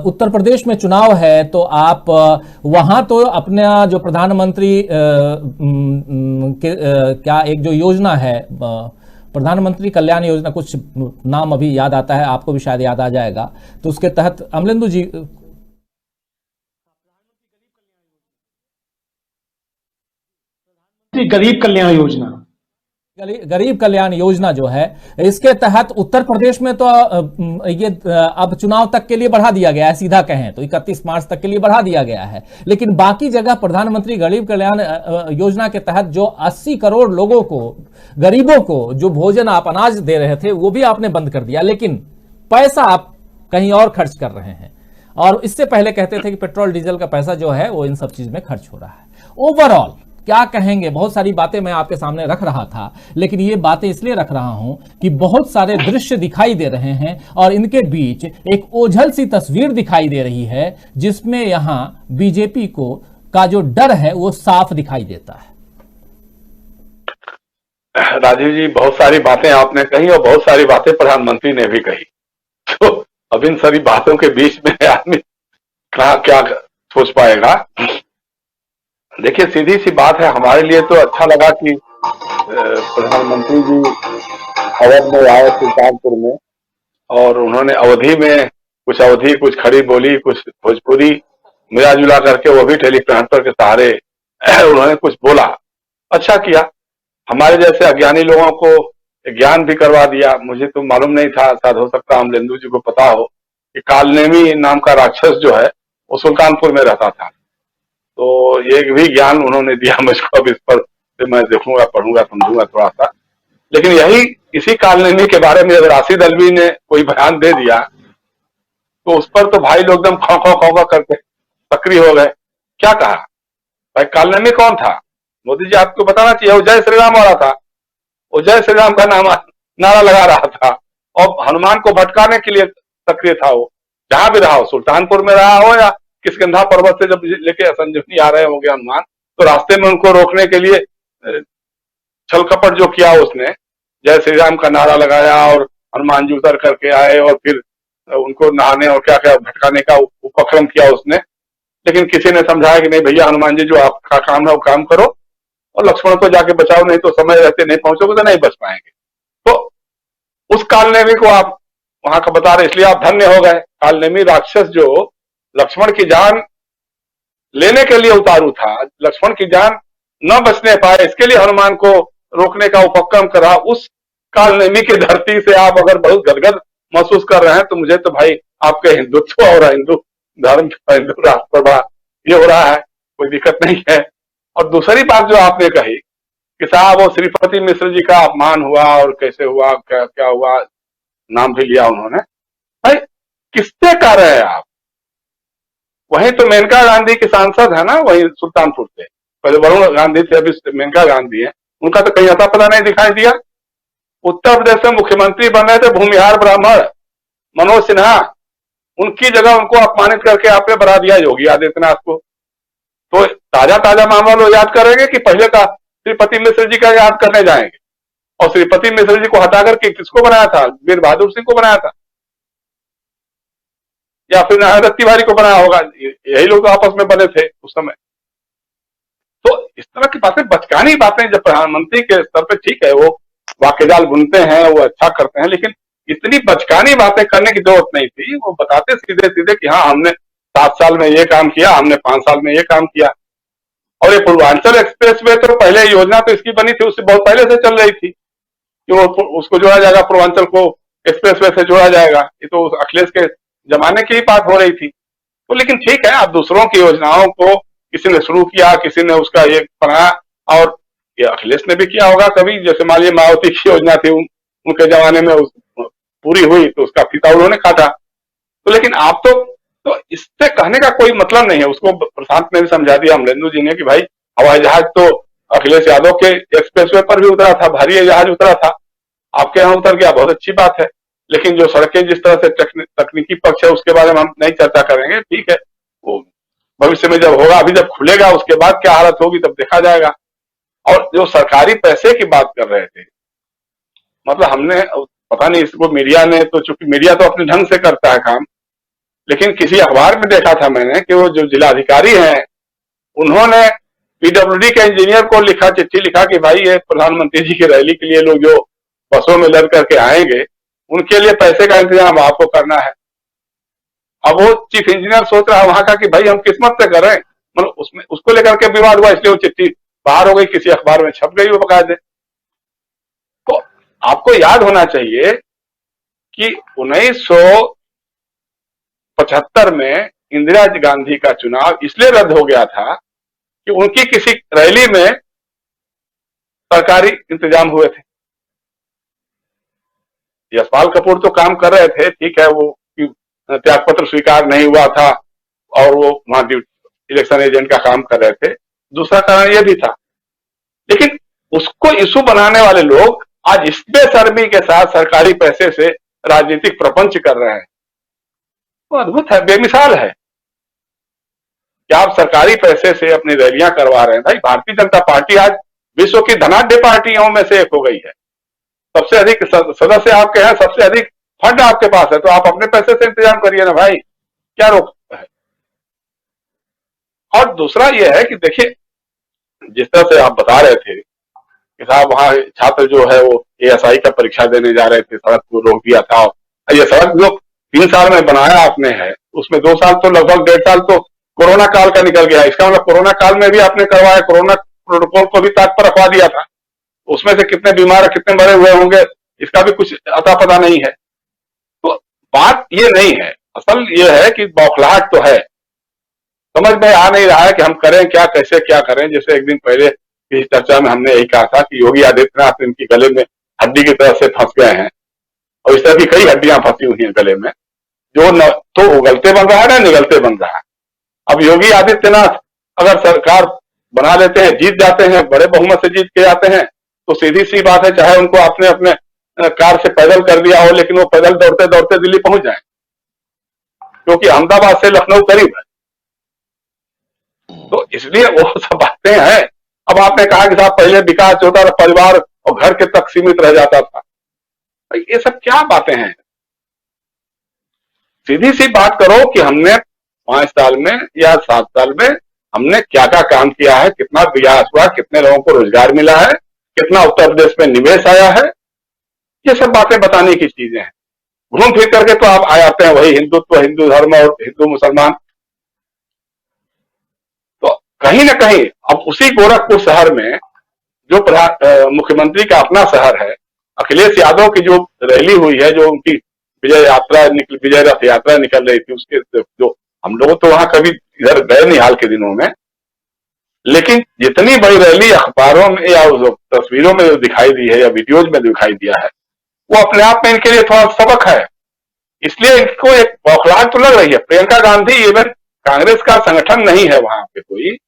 उत्तर प्रदेश में चुनाव है तो आप वहां तो अपना जो प्रधानमंत्री क्या एक जो योजना है प्रधानमंत्री कल्याण योजना, कुछ नाम अभी याद आता है, आपको भी शायद याद आ जाएगा, तो उसके तहत अमलेंदु जी गरीब कल्याण योजना, गरीब कल्याण योजना जो है, इसके तहत उत्तर प्रदेश में तो ये अब चुनाव तक के लिए बढ़ा दिया गया है, सीधा कहें तो 31 मार्च तक के लिए बढ़ा दिया गया है। लेकिन बाकी जगह प्रधानमंत्री गरीब कल्याण योजना के तहत जो 80 करोड़ लोगों को, गरीबों को जो भोजन आप अनाज दे रहे थे, वो भी आपने बंद कर दिया, लेकिन पैसा आप कहीं और खर्च कर रहे हैं। और इससे पहले कहते थे कि पेट्रोल डीजल का पैसा जो है वो इन सब चीज में खर्च हो रहा है। ओवरऑल क्या कहेंगे? बहुत सारी बातें मैं आपके सामने रख रहा था, लेकिन ये बातें इसलिए रख रहा हूं कि बहुत सारे दृश्य दिखाई दे रहे हैं और इनके बीच एक ओझल सी तस्वीर दिखाई दे रही है, जिसमें यहां बीजेपी को का जो डर है वो साफ दिखाई देता है। राजीव जी, बहुत सारी बातें आपने कही और बहुत सारी बातें प्रधानमंत्री ने भी कही। तो अब इन सारी बातों के बीच में आदमी क्या सोच पाएगा। देखिए, सीधी सी बात है, हमारे लिए तो अच्छा लगा कि प्रधानमंत्री जी अवध में आए, सुल्तानपुर में, और उन्होंने अवधी में कुछ खड़ी बोली, कुछ भोजपुरी मिला जुला करके, वो भी टेलीट्रांसफर के सहारे उन्होंने कुछ बोला। अच्छा किया, हमारे जैसे अज्ञानी लोगों को ज्ञान भी करवा दिया। मुझे तो मालूम नहीं था, शायद हो सकता अमलेंदु जी को पता हो कि कालनेमी नाम का राक्षस जो है वो सुल्तानपुर में रहता था। तो ये भी ज्ञान उन्होंने दिया मुझको। अब इस पर मैं देखूंगा, पढ़ूंगा, समझूंगा थोड़ा सा। लेकिन यही इसी कालनेमी के बारे में अगर राशिद अल्वी ने कोई बयान दे दिया तो उस पर तो भाई लोग एकदम खौ खौ खौ करके सक्रिय हो गए। क्या कहा भाई? कालनेमी कौन था? मोदी जी आपको बताना चाहिए, वो जय श्री राम वाला था। वो जय श्री राम का नारा लगा रहा था और हनुमान को भटकाने के लिए सक्रिय था। वो जहां भी रहा हो, सुल्तानपुर में रहा हो या किष्किंधा पर्वत से जब लेके संजीवनी आ रहे होंगे हनुमान, तो रास्ते में उनको रोकने के लिए छल कपट जो किया उसने, जय श्री राम का नारा लगाया और हनुमान जी उतर करके आए और फिर उनको नहाने और क्या क्या भटकाने का उपक्रम किया उसने। लेकिन किसी ने समझाया कि नहीं भैया, हनुमान जी जो आपका काम है वो काम करो और लक्ष्मण को जाके बचाओ, नहीं तो समय रहते नहीं पहुंचोगे तो नहीं बच पाएंगे। तो उस कालनेमी को आप वहां का बता रहे, इसलिए आप धन्य हो गए। कालनेमी राक्षस जो लक्ष्मण की जान लेने के लिए उतारू था, लक्ष्मण की जान न बचने पाए, इसके लिए हनुमान को रोकने का उपक्रम करा, उस कालनेमी की धरती से आप अगर बहुत गदगद महसूस कर रहे हैं तो मुझे तो भाई आपके हिंदुत्व और हिंदू धर्म, हिंदू राष्ट्र पर बड़ा ये हो रहा है, कोई दिक्कत नहीं है। और दूसरी बात जो आपने कही कि साहब वो श्रीपति मिश्र जी का अपमान हुआ और कैसे हुआ, क्या क्या हुआ, नाम भी लिया उन्होंने। भाई किससे कह रहे हैं आप? वही तो मेनका गांधी की सांसद है ना, वही सुल्तानपुर से। पहले वरुण गांधी थे, अभी मेनका गांधी है। उनका तो कहीं अता पता नहीं दिखाई दिया। उत्तर प्रदेश में मुख्यमंत्री बन रहे थे भूमिहार ब्राह्मण मनोज सिन्हा, उनकी जगह उनको अपमानित करके आपने बना दिया योगी आदित्यनाथ को। तो ताजा ताजा मामला लोग याद करेंगे कि पहले का श्रीपति मिश्र जी का याद करने जाएंगे? और श्रीपति मिश्र जी को हटाकर के किसको बनाया था? वीर बहादुर सिंह को बनाया था या फिर नारायण तिवारी को बनाया होगा? यही लोग तो आपस में बने थे उस समय। तो इस तरह की बातें, बचकानी बातें जब प्रधानमंत्री के स्तर पे, ठीक है वो वाक्यजाल बुनते हैं, वो अच्छा करते हैं, लेकिन इतनी बचकानी बातें करने की जरूरत नहीं थी। वो बताते सीधे सीधे कि हाँ हमने 7 साल में ये काम किया, हमने 5 साल में ये काम किया। और ये पूर्वांचल एक्सप्रेस वे तो पहले योजना तो इसकी बनी थी, उससे बहुत पहले से चल रही थी कि वो उसको जोड़ा जाएगा, पूर्वांचल को एक्सप्रेस वे से जोड़ा जाएगा। ये तो अखिलेश के जमाने की ही बात हो रही थी। तो लेकिन ठीक है, आप दूसरों की योजनाओं को किसी ने शुरू किया, किसी ने उसका ये बनाया, और ये अखिलेश ने भी किया होगा कभी। जैसे मान लीजिए मायावती की योजना थी, उनके जमाने में पूरी हुई तो उसका फीता उन्होंने काटा। तो लेकिन आप तो इससे कहने का कोई मतलब नहीं है। उसको प्रशांत ने भी समझा दिया, अमलेंदु जी ने, कि भाई हवाई जहाज तो अखिलेश यादव के एक्सप्रेसवे पर भी उतरा था, भारी जहाज उतरा था, आपके यहाँ उतर गया, बहुत अच्छी बात है। लेकिन जो सड़कें जिस तरह से तकनीकी पक्ष है उसके बारे में हम नहीं चर्चा करेंगे, ठीक है, वो भविष्य में जब होगा, अभी जब खुलेगा उसके बाद क्या हालत होगी तब देखा जाएगा। और जो सरकारी पैसे की बात कर रहे थे, मतलब हमने पता नहीं, इसको मीडिया ने तो, चूंकि मीडिया तो अपने ढंग से करता है काम, लेकिन किसी अखबार में देखा था मैंने कि वो जो जिलाधिकारी हैं उन्होंने पीडब्ल्यूडी के इंजीनियर को लिखा, चिट्ठी लिखा कि भाई ये प्रधानमंत्री जी की रैली के लिए लोग जो बसों में लड़ करके आएंगे, उनके लिए पैसे का इंतजाम आपको करना है। अब वो चीफ इंजीनियर सोच रहा है वहां का कि भाई हम किस्मत से कर रहे हैं, मतलब उसमें उसको लेकर के विवाद हुआ, इसलिए वो चिट्ठी बाहर हो गई, किसी अखबार में छप गई वो बकायदे। तो आपको याद होना चाहिए कि 1975 में इंदिरा गांधी का चुनाव इसलिए रद्द हो गया था कि उनकी किसी रैली में सरकारी इंतजाम हुए थे। यशपाल कपूर तो काम कर रहे थे, ठीक है, वो त्यागपत्र स्वीकार नहीं हुआ था और वो वहां इलेक्शन एजेंट का काम कर रहे थे। दूसरा कारण यह भी था, लेकिन उसको इशू बनाने वाले लोग आज इस बेशर्मी के साथ सरकारी पैसे से राजनीतिक प्रपंच कर रहे हैं। वो अद्भुत है, बेमिसाल है कि आप सरकारी पैसे से अपनी रैलियां करवा रहे हैं। भाई भारतीय जनता पार्टी आज विश्व की धनाढ्य पार्टियों में से एक हो गई है। सबसे अधिक सदस्य आपके हैं, सबसे अधिक फंड आपके पास है, तो आप अपने पैसे से इंतजाम करिए ना भाई, क्या रोक है। और दूसरा यह है कि देखिए, जिस तरह से आप बता रहे थे कि साहब वहां छात्र जो है वो एएसआई का परीक्षा देने जा रहे थे, सड़क को रोक दिया था। ये सड़क जो 3 साल में बनाया आपने है, उसमें 2 साल तो लगभग 1.5 साल तो कोरोना काल का निकल गया। इसका मतलब कोरोना काल में भी आपने करवाया, कोरोना प्रोटोकॉल को भी ताक पर रखवा दिया था। उसमें से कितने बीमार कितने मरे हुए होंगे इसका भी कुछ अता पता नहीं है। तो बात ये नहीं है, असल ये है कि बौखलाहट तो है, समझ में आ नहीं रहा है कि हम करें क्या, कैसे क्या करें। जैसे एक दिन पहले की चर्चा में हमने यही कहा था कि योगी आदित्यनाथ इनकी गले में हड्डी की तरह से फंस गए हैं और इस तरह की कई हड्डियां फंसी हुई हैं गले में, जो न तो उगलते बन रहा है ना निगलते बन रहा है। अब योगी आदित्यनाथ अगर सरकार बना लेते हैं, जीत जाते हैं, बड़े बहुमत से जीत के जाते हैं, तो सीधी सी बात है, चाहे उनको आपने अपने कार से पैदल कर दिया हो, लेकिन वो पैदल दौड़ते दौड़ते दिल्ली पहुंच जाए, क्योंकि अहमदाबाद से लखनऊ करीब है। तो इसलिए वो सब बातें हैं। अब आपने कहा कि साहब पहले विकास होता था परिवार और घर के तक सीमित रह जाता था, ये सब क्या बातें हैं। सीधी सी बात करो कि हमने 5 साल में या 7 साल में हमने क्या क्या काम किया है, कितना विकास हुआ, कितने लोगों को रोजगार मिला है, कितना उत्तर प्रदेश में निवेश आया है, ये सब बातें बताने की चीजें हैं। घूम फिर करके तो आप आ जाते हैं वही हिंदुत्व, हिंदू धर्म और हिंदू मुसलमान। तो कहीं ना कहीं अब उसी गोरखपुर शहर में जो मुख्यमंत्री का अपना शहर है, अखिलेश यादव की जो रैली हुई है, जो उनकी विजय रथ यात्रा निकल रही थी, उसके जो हम लोग तो वहां कभी इधर गए नहीं हाल के दिनों में, लेकिन जितनी बड़ी रैली अखबारों में या तस्वीरों में दिखाई दी है या वीडियोज में दिखाई दिया है, वो अपने आप में इनके लिए थोड़ा सबक है। इसलिए इनको एक बौखलाहट तो लग रही है। प्रियंका गांधी इवन कांग्रेस का संगठन नहीं है, वहां पे कोई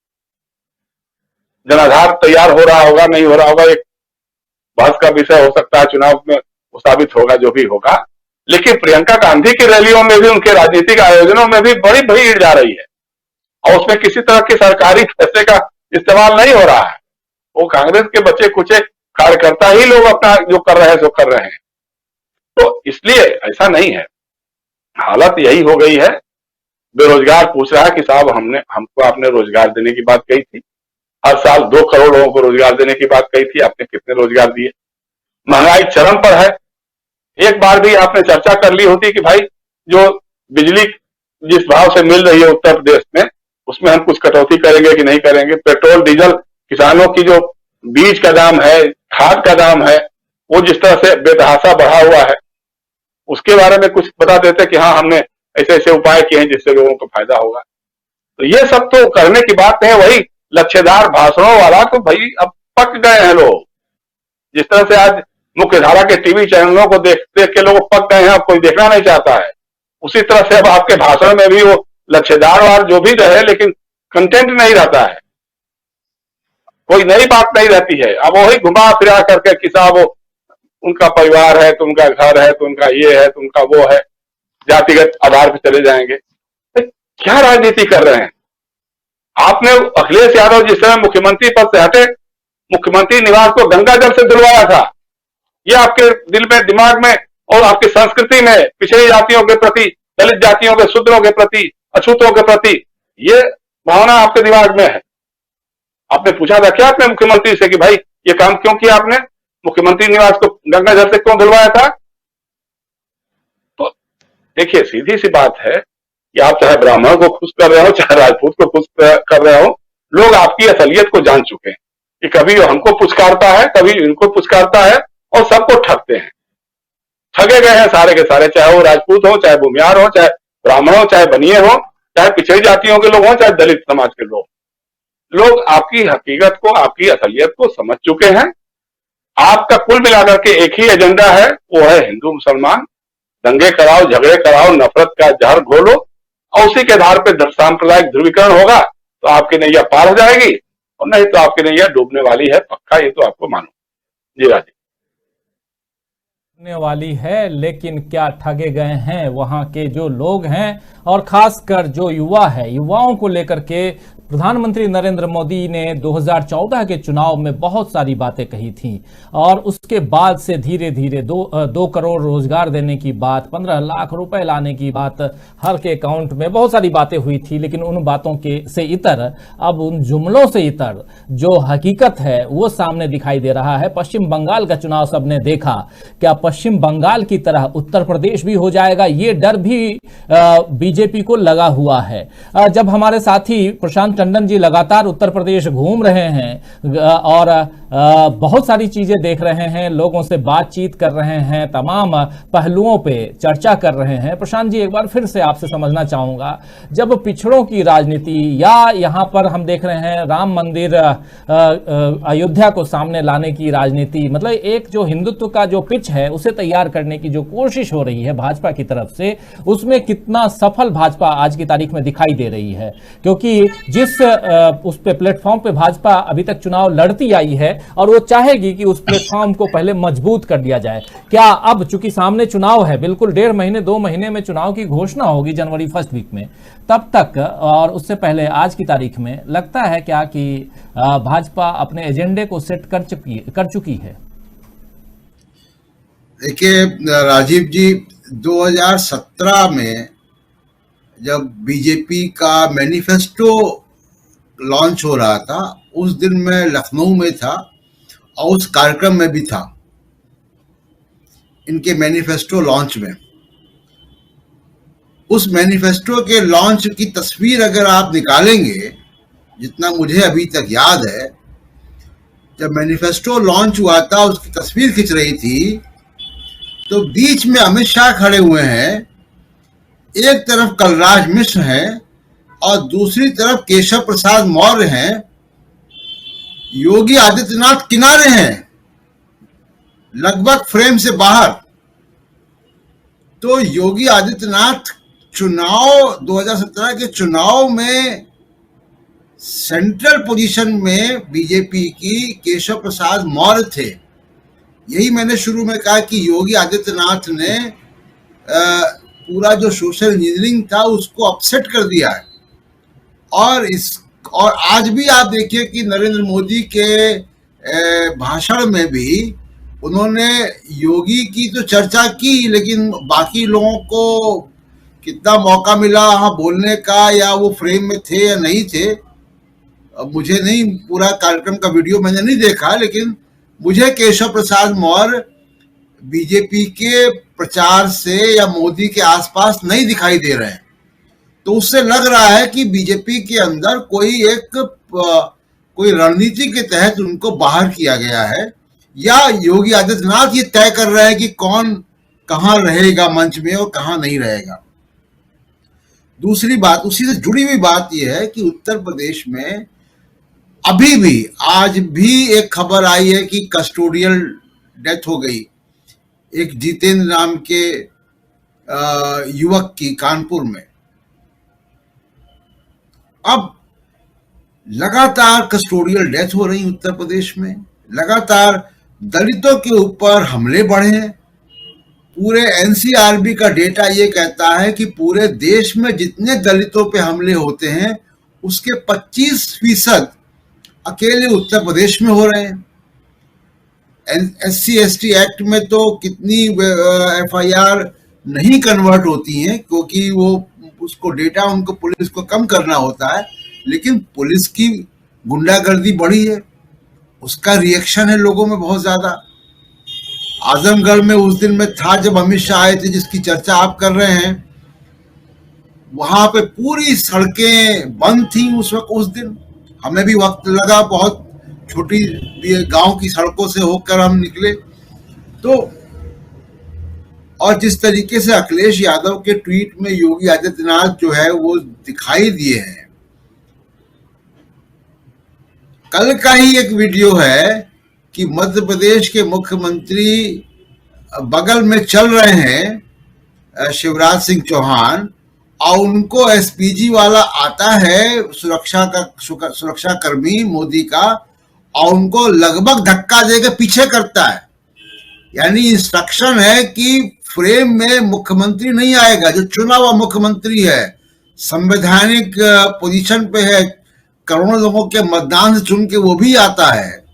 जनाधार तैयार हो रहा होगा नहीं हो रहा होगा, एक बहस का विषय हो सकता है, चुनाव में वो साबित होगा जो भी होगा। लेकिन प्रियंका गांधी की रैलियों में भी, उनके राजनीतिक आयोजनों में भी बड़ी भीड़ जा रही है और उसमें किसी तरह के सरकारी पैसे का इस्तेमाल नहीं हो रहा है। वो कांग्रेस के बच्चे कुछ कार्यकर्ता ही लोग अपना जो कर रहे हैं सो कर रहे हैं। तो इसलिए ऐसा नहीं है, हालत यही हो गई है। बेरोजगार पूछ रहा है कि साहब हमको आपने रोजगार देने की बात कही थी, हर साल 2 करोड़ लोगों को रोजगार देने की बात कही थी, आपने कितने रोजगार दिए। महंगाई चरम पर है। एक बार भी आपने चर्चा कर ली होती कि भाई जो बिजली जिस भाव से मिल रही है उत्तर प्रदेश में, उसमें हम कुछ कटौती करेंगे कि नहीं करेंगे। पेट्रोल डीजल, किसानों की जो बीज का दाम है, खाद का दाम है, वो जिस तरह से बेतहाशा बढ़ा हुआ है, उसके बारे में कुछ बता देते कि हाँ हमने ऐसे ऐसे उपाय किए हैं जिससे लोगों को फायदा होगा। तो ये सब तो करने की बात है। वही लक्ष्यदार भाषणों वाला तो भाई अब पक गए हैं लोग। जिस तरह से आज मुख्य धारा के टीवी चैनलों को देख देख के लोग पक गए हैं, अब कोई देखना नहीं चाहता है, उसी तरह से अब आपके भाषण में भी वो लक्ष्यदार वार जो भी रहे, लेकिन कंटेंट नहीं रहता है, कोई नई बात नहीं रहती है। अब वही घुमा फिरा करके कि साहब उनका परिवार है तो उनका घर है तो उनका ये है तो उनका वो है, जातिगत आधार पर चले जाएंगे। तो क्या राजनीति कर रहे हैं आपने? अखिलेश यादव जिस समय मुख्यमंत्री पद से हटे, मुख्यमंत्री निवास को गंगा जल से धुलवाया था। ये आपके दिल में, दिमाग में और आपकी संस्कृति में पिछड़ी जातियों के प्रति, दलित जातियों के, शूद्रों के प्रति, अछूतों के प्रति ये भावना आपके दिमाग में है। आपने पूछा था क्या अपने मुख्यमंत्री से कि भाई ये काम क्यों किया आपने? मुख्यमंत्री निवास को गंगाजल से क्यों धुलवाया था? तो देखिए, सीधी सी बात है कि आप चाहे ब्राह्मणों को खुश कर रहे हो, चाहे राजपूत को खुश कर रहे हो, लोग आपकी असलियत को जान चुके हैं कि कभी हमको पुचकारता है, कभी इनको पुचकारता है, और सबको ठगते हैं। ठगे गए हैं सारे के सारे, चाहे वो राजपूत हो, चाहे भूमियार हो, चाहे ब्राह्मण हो, चाहे बनिए हो, चाहे पिछड़ी जातियों के लोग हो, चाहे दलित समाज के लोग आपकी हकीकत को, आपकी असलियत को समझ चुके हैं। आपका कुल मिलाकर के एक ही एजेंडा है, वो है हिंदू मुसलमान, दंगे कराओ, झगड़े कराओ, नफरत का जहर घोलो, और उसी के आधार पर सांप्रदायिक ध्रुवीकरण होगा तो आपकी नैया पार हो जाएगी, और नहीं तो आपकी नैया डूबने वाली है पक्का, ये तो आपको मालूम। जी राजीव। वाली है, लेकिन क्या ठगे गए हैं वहां के जो लोग हैं, और खासकर जो युवा है, युवाओं को लेकर के प्रधानमंत्री नरेंद्र मोदी ने 2014 के चुनाव में बहुत सारी बातें कही थी, और उसके बाद से धीरे धीरे 2 करोड़ रोजगार देने की बात, 15 लाख रुपए लाने की बात, हर के अकाउंट में बहुत सारी बातें हुई थी। लेकिन उन बातों के से इतर, अब उन जुमलों से इतर जो हकीकत है वो सामने दिखाई दे रहा है। पश्चिम बंगाल का चुनाव सबने देखा, क्या पश्चिम बंगाल की तरह उत्तर प्रदेश भी हो जाएगा? ये डर भी बीजेपी को लगा हुआ है। जब हमारे साथी प्रशांत टंडन जी लगातार उत्तर प्रदेश घूम रहे हैं और बहुत सारी चीजें देख रहे हैं, लोगों से बातचीत कर रहे हैं, तमाम पहलुओं पे चर्चा कर रहे हैं। प्रशांत जी, एक बार फिर से आपसे समझना चाहूंगा, जब पिछड़ों की राजनीति या यहां पर हम देख रहे हैं राम मंदिर अयोध्या को सामने लाने की राजनीति, मतलब एक जो हिंदुत्व का जो पिच है उसे तैयार करने की जो कोशिश हो रही है भाजपा की तरफ से, उसमें कितना सफल भाजपा आज की तारीख में दिखाई दे रही है? क्योंकि जिस उस पे प्लेटफॉर्म पे भाजपा अभी तक चुनाव लड़ती आई है और वो चाहेगी कि उस प्लेटफॉर्म को पहले मजबूत कर दिया जाए, क्या अब चूंकि सामने चुनाव है, बिल्कुल 1.5 महीने 2 महीने में चुनाव की घोषणा होगी जनवरी फर्स्ट वीक में, तब तक और उससे पहले आज की तारीख में लगता है क्या कि भाजपा अपने एजेंडे को सेट कर चुकी है? देखिए राजीव जी, 2017 में जब बीजेपी का मैनिफेस्टो लॉन्च हो रहा था, उस दिन मैं लखनऊ में था और उस कार्यक्रम में भी था, इनके मैनिफेस्टो लॉन्च में। उस मैनिफेस्टो के लॉन्च की तस्वीर अगर आप निकालेंगे, जितना मुझे अभी तक याद है, जब मैनिफेस्टो लॉन्च हुआ था उसकी तस्वीर खिंच रही थी, तो बीच में अमित शाह खड़े हुए हैं, एक तरफ कलराज मिश्र हैं और दूसरी तरफ केशव प्रसाद मौर्य हैं, योगी आदित्यनाथ किनारे हैं, लगभग फ्रेम से बाहर। तो योगी आदित्यनाथ चुनाव 2017 के चुनाव में सेंट्रल पोजीशन में बीजेपी की केशव प्रसाद मौर्य थे। यही मैंने शुरू में कहा कि योगी आदित्यनाथ ने पूरा जो सोशल इंजीनियरिंग था उसको अपसेट कर दिया है। और आज भी आप देखिए कि नरेंद्र मोदी के भाषण में भी उन्होंने योगी की तो चर्चा की, लेकिन बाकी लोगों को कितना मौका मिला हाँ बोलने का, या वो फ्रेम में थे या नहीं थे, मुझे नहीं, पूरा कार्यक्रम का वीडियो मैंने नहीं देखा, लेकिन मुझे केशव प्रसाद मौर्य बीजेपी के प्रचार से या मोदी के आसपास नहीं दिखाई दे रहे हैं। तो उससे लग रहा है कि बीजेपी के अंदर कोई रणनीति के तहत उनको बाहर किया गया है, या योगी आदित्यनाथ ये तय कर रहे हैं कि कौन कहां रहेगा मंच में और कहां नहीं रहेगा। दूसरी बात, उसी से जुड़ी हुई बात यह है कि उत्तर प्रदेश में अभी भी, आज भी एक खबर आई है कि कस्टोडियल डेथ हो गई एक जितेंद्र नाम के युवक की कानपुर में। अब लगातार कस्टोडियल डेथ हो रही उत्तर प्रदेश में, लगातार दलितों के ऊपर हमले बढ़े हैं। पूरे एनसीआरबी का डेटा ये कहता है कि पूरे देश में जितने दलितों पे हमले होते हैं उसके 25% अकेले उत्तर प्रदेश में हो रहे हैं। SC/ST एक्ट में तो कितनी FIR नहीं कन्वर्ट होती हैं, क्योंकि वो उसको डेटा उनको पुलिस को कम करना होता है, लेकिन पुलिस की गुंडागर्दी बढ़ी है, उसका रिएक्शन है लोगों में बहुत ज्यादा। आजमगढ़ में उस दिन में था जब अमित शाह आए थे, जिसकी चर्चा आप कर रहे हैं। वहां पे पूरी सड़कें बंद थी उस वक्त, उस दिन हमें भी वक्त लगा, बहुत छोटी गांव की सड़कों से होकर हम निकले। तो और जिस तरीके से अखिलेश यादव के ट्वीट में योगी आदित्यनाथ जो है वो दिखाई दिए हैं, कल का ही एक वीडियो है कि मध्य प्रदेश के मुख्यमंत्री बगल में चल रहे हैं शिवराज सिंह चौहान, और उनको एसपीजी वाला आता है सुरक्षा कर्मी मोदी का, और उनको लगभग धक्का देकर पीछे करता है। यानी इंस्ट्रक्शन है कि फ्रेम में मुख्यमंत्री नहीं आएगा, जो चुना हुआ मुख्यमंत्री है, संवैधानिक पोजीशन पे है, करोड़ों लोगों के मतदान से चुन के वो भी आता है।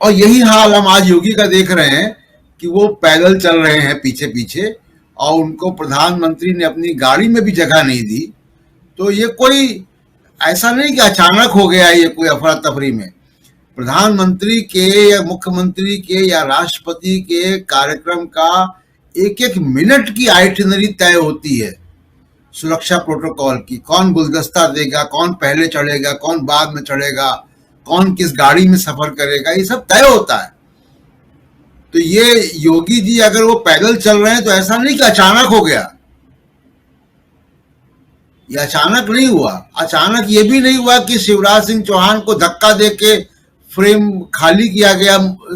और यही हाल हम आज योगी का देख रहे हैं कि वो पैदल चल रहे हैं पीछे पीछे, और उनको प्रधानमंत्री ने अपनी गाड़ी में भी जगह नहीं दी। तो ये कोई ऐसा नहीं कि अचानक हो गया, ये कोई अफरा तफरी में। प्रधानमंत्री के या मुख्यमंत्री के या राष्ट्रपति के कार्यक्रम का एक एक मिनट की आइटिनरी तय होती है, सुरक्षा प्रोटोकॉल की। कौन गुलदस्ता देगा, कौन पहले चढ़ेगा, कौन बाद में चढ़ेगा, कौन किस गाड़ी में सफर करेगा, ये सब तय होता है। तो ये योगी जी अगर वो पैदल चल रहे हैं तो ऐसा नहीं कि अचानक हो गया, ये अचानक नहीं हुआ। अचानक ये भी नहीं हुआ कि शिवराज सिंह चौहान को धक्का देके फ्रेम खाली किया गया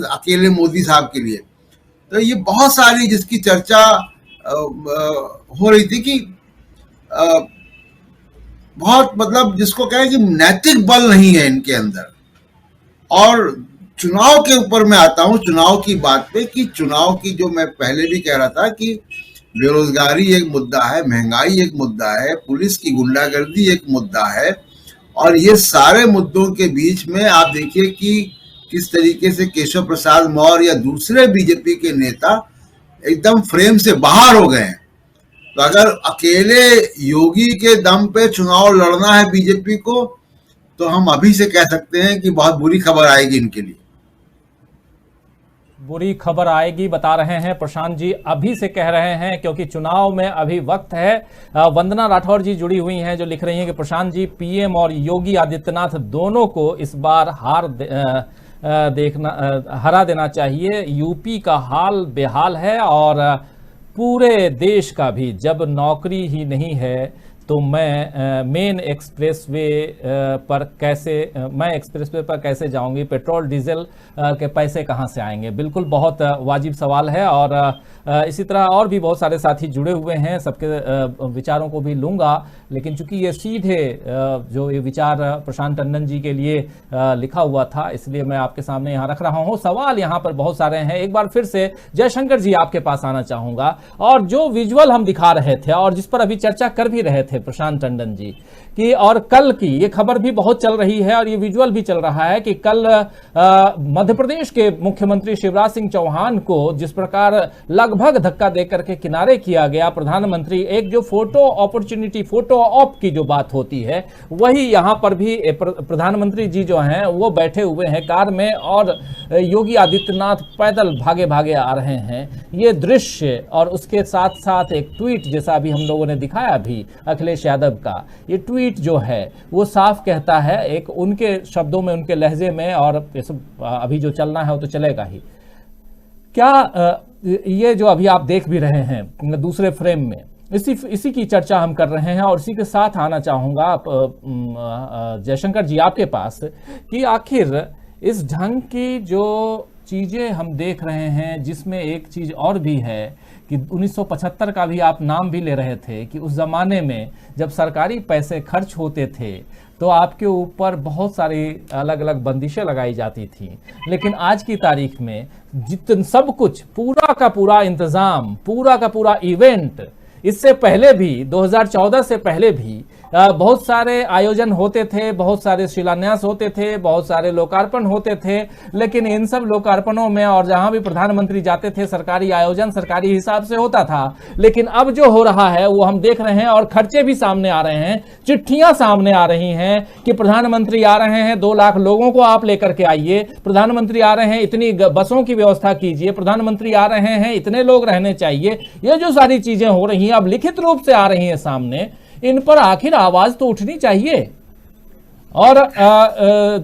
अकेले मोदी साहब के लिए। तो ये बहुत सारी जिसकी चर्चा हो रही थी कि बहुत मतलब जिसको कहें कि नैतिक बल नहीं है इनके अंदर। और चुनाव के ऊपर मैं आता हूं, चुनाव की बात पे, कि चुनाव की जो मैं पहले भी कह रहा था कि बेरोजगारी एक मुद्दा है, महंगाई एक मुद्दा है, पुलिस की गुंडागर्दी एक मुद्दा है, और ये सारे मुद्दों के बीच में आप देखिए कि किस तरीके से केशव प्रसाद मौर्य या दूसरे बीजेपी के नेता एकदम फ्रेम से बाहर हो गए हैं। तो अगर अकेले योगी के दम पे चुनाव लड़ना है बीजेपी को, तो हम अभी से कह सकते हैं कि बहुत बुरी खबर आएगी इनके लिए। बुरी खबर आएगी बता रहे हैं प्रशांत जी, अभी से कह रहे हैं, क्योंकि चुनाव में अभी वक्त है। वंदना राठौर जी जुड़ी हुई हैं जो लिख रही हैं कि प्रशांत जी, पीएम और योगी आदित्यनाथ दोनों को इस बार हरा देना चाहिए। यूपी का हाल बेहाल है और पूरे देश का भी। जब नौकरी ही नहीं है तो मैं एक्सप्रेसवे पर कैसे जाऊंगी, पेट्रोल डीजल के पैसे कहां से आएंगे। बिल्कुल बहुत वाजिब सवाल है। और इसी तरह और भी बहुत सारे साथी जुड़े हुए हैं, सबके विचारों को भी लूंगा, लेकिन चूंकि ये सीधे जो ये विचार प्रशांत टंडन जी के लिए लिखा हुआ था, इसलिए मैं आपके सामने यहाँ रख रहा हूँ। सवाल यहाँ पर बहुत सारे हैं। एक बार फिर से जयशंकर जी आपके पास आना चाहूंगा, और जो विजुअल हम दिखा रहे थे और जिस पर अभी चर्चा कर भी रहे थे प्रशांत टंडन जी की, और कल की ये खबर भी बहुत चल रही है और ये विजुअल भी चल रहा है कि कल मध्य प्रदेश के मुख्यमंत्री शिवराज सिंह चौहान को जिस प्रकार लगभग धक्का देकर के किनारे किया गया, प्रधानमंत्री एक जो फोटो अपॉर्चुनिटी, फोटो ऑप की जो बात होती है, वही यहां पर भी प्रधानमंत्री जी जो हैं वो बैठे हुए हैं कार में और योगी आदित्यनाथ पैदल भागे भागे आ रहे हैं। ये दृश्य और उसके साथ साथ एक ट्वीट जैसा अभी हम लोगों ने दिखाया भी अखिलेश यादव का, ये ट्वीट जो है वो साफ कहता है, एक उनके शब्दों में, उनके लहजे में, और अभी जो चलना है वो तो चलेगा ही। क्या ये जो अभी आप देख भी रहे हैं दूसरे फ्रेम में, इसी की चर्चा हम कर रहे हैं। और इसी के साथ आना चाहूंगा जयशंकर जी आपके पास कि आखिर इस ढंग की जो चीजें हम देख रहे हैं, जिसमें एक चीज और भी है कि 1975 का भी आप नाम भी ले रहे थे कि उस जमाने में जब सरकारी पैसे खर्च होते थे तो आपके ऊपर बहुत सारी अलग अलग बंदिशें लगाई जाती थी, लेकिन आज की तारीख में जितन सब कुछ, पूरा का पूरा इंतजाम, पूरा का पूरा इवेंट, इससे पहले भी 2014 से पहले भी बहुत सारे आयोजन होते थे, बहुत सारे शिलान्यास होते थे, बहुत सारे लोकार्पण होते थे, लेकिन इन सब लोकार्पणों में और जहां भी प्रधानमंत्री जाते थे सरकारी आयोजन सरकारी हिसाब से होता था। लेकिन अब जो हो रहा है वो हम देख रहे हैं और खर्चे भी सामने आ रहे हैं, चिट्ठियां सामने आ रही हैं कि प्रधानमंत्री आ रहे हैं, 2 लाख लोगों को आप लेकर के आइए, प्रधानमंत्री आ रहे हैं, इतनी बसों की व्यवस्था कीजिए, प्रधानमंत्री आ रहे हैं, इतने लोग रहने चाहिए। ये जो सारी चीजें हो रही हैं अब लिखित रूप से आ रही हैं सामने, इन पर आखिर आवाज तो उठनी चाहिए। और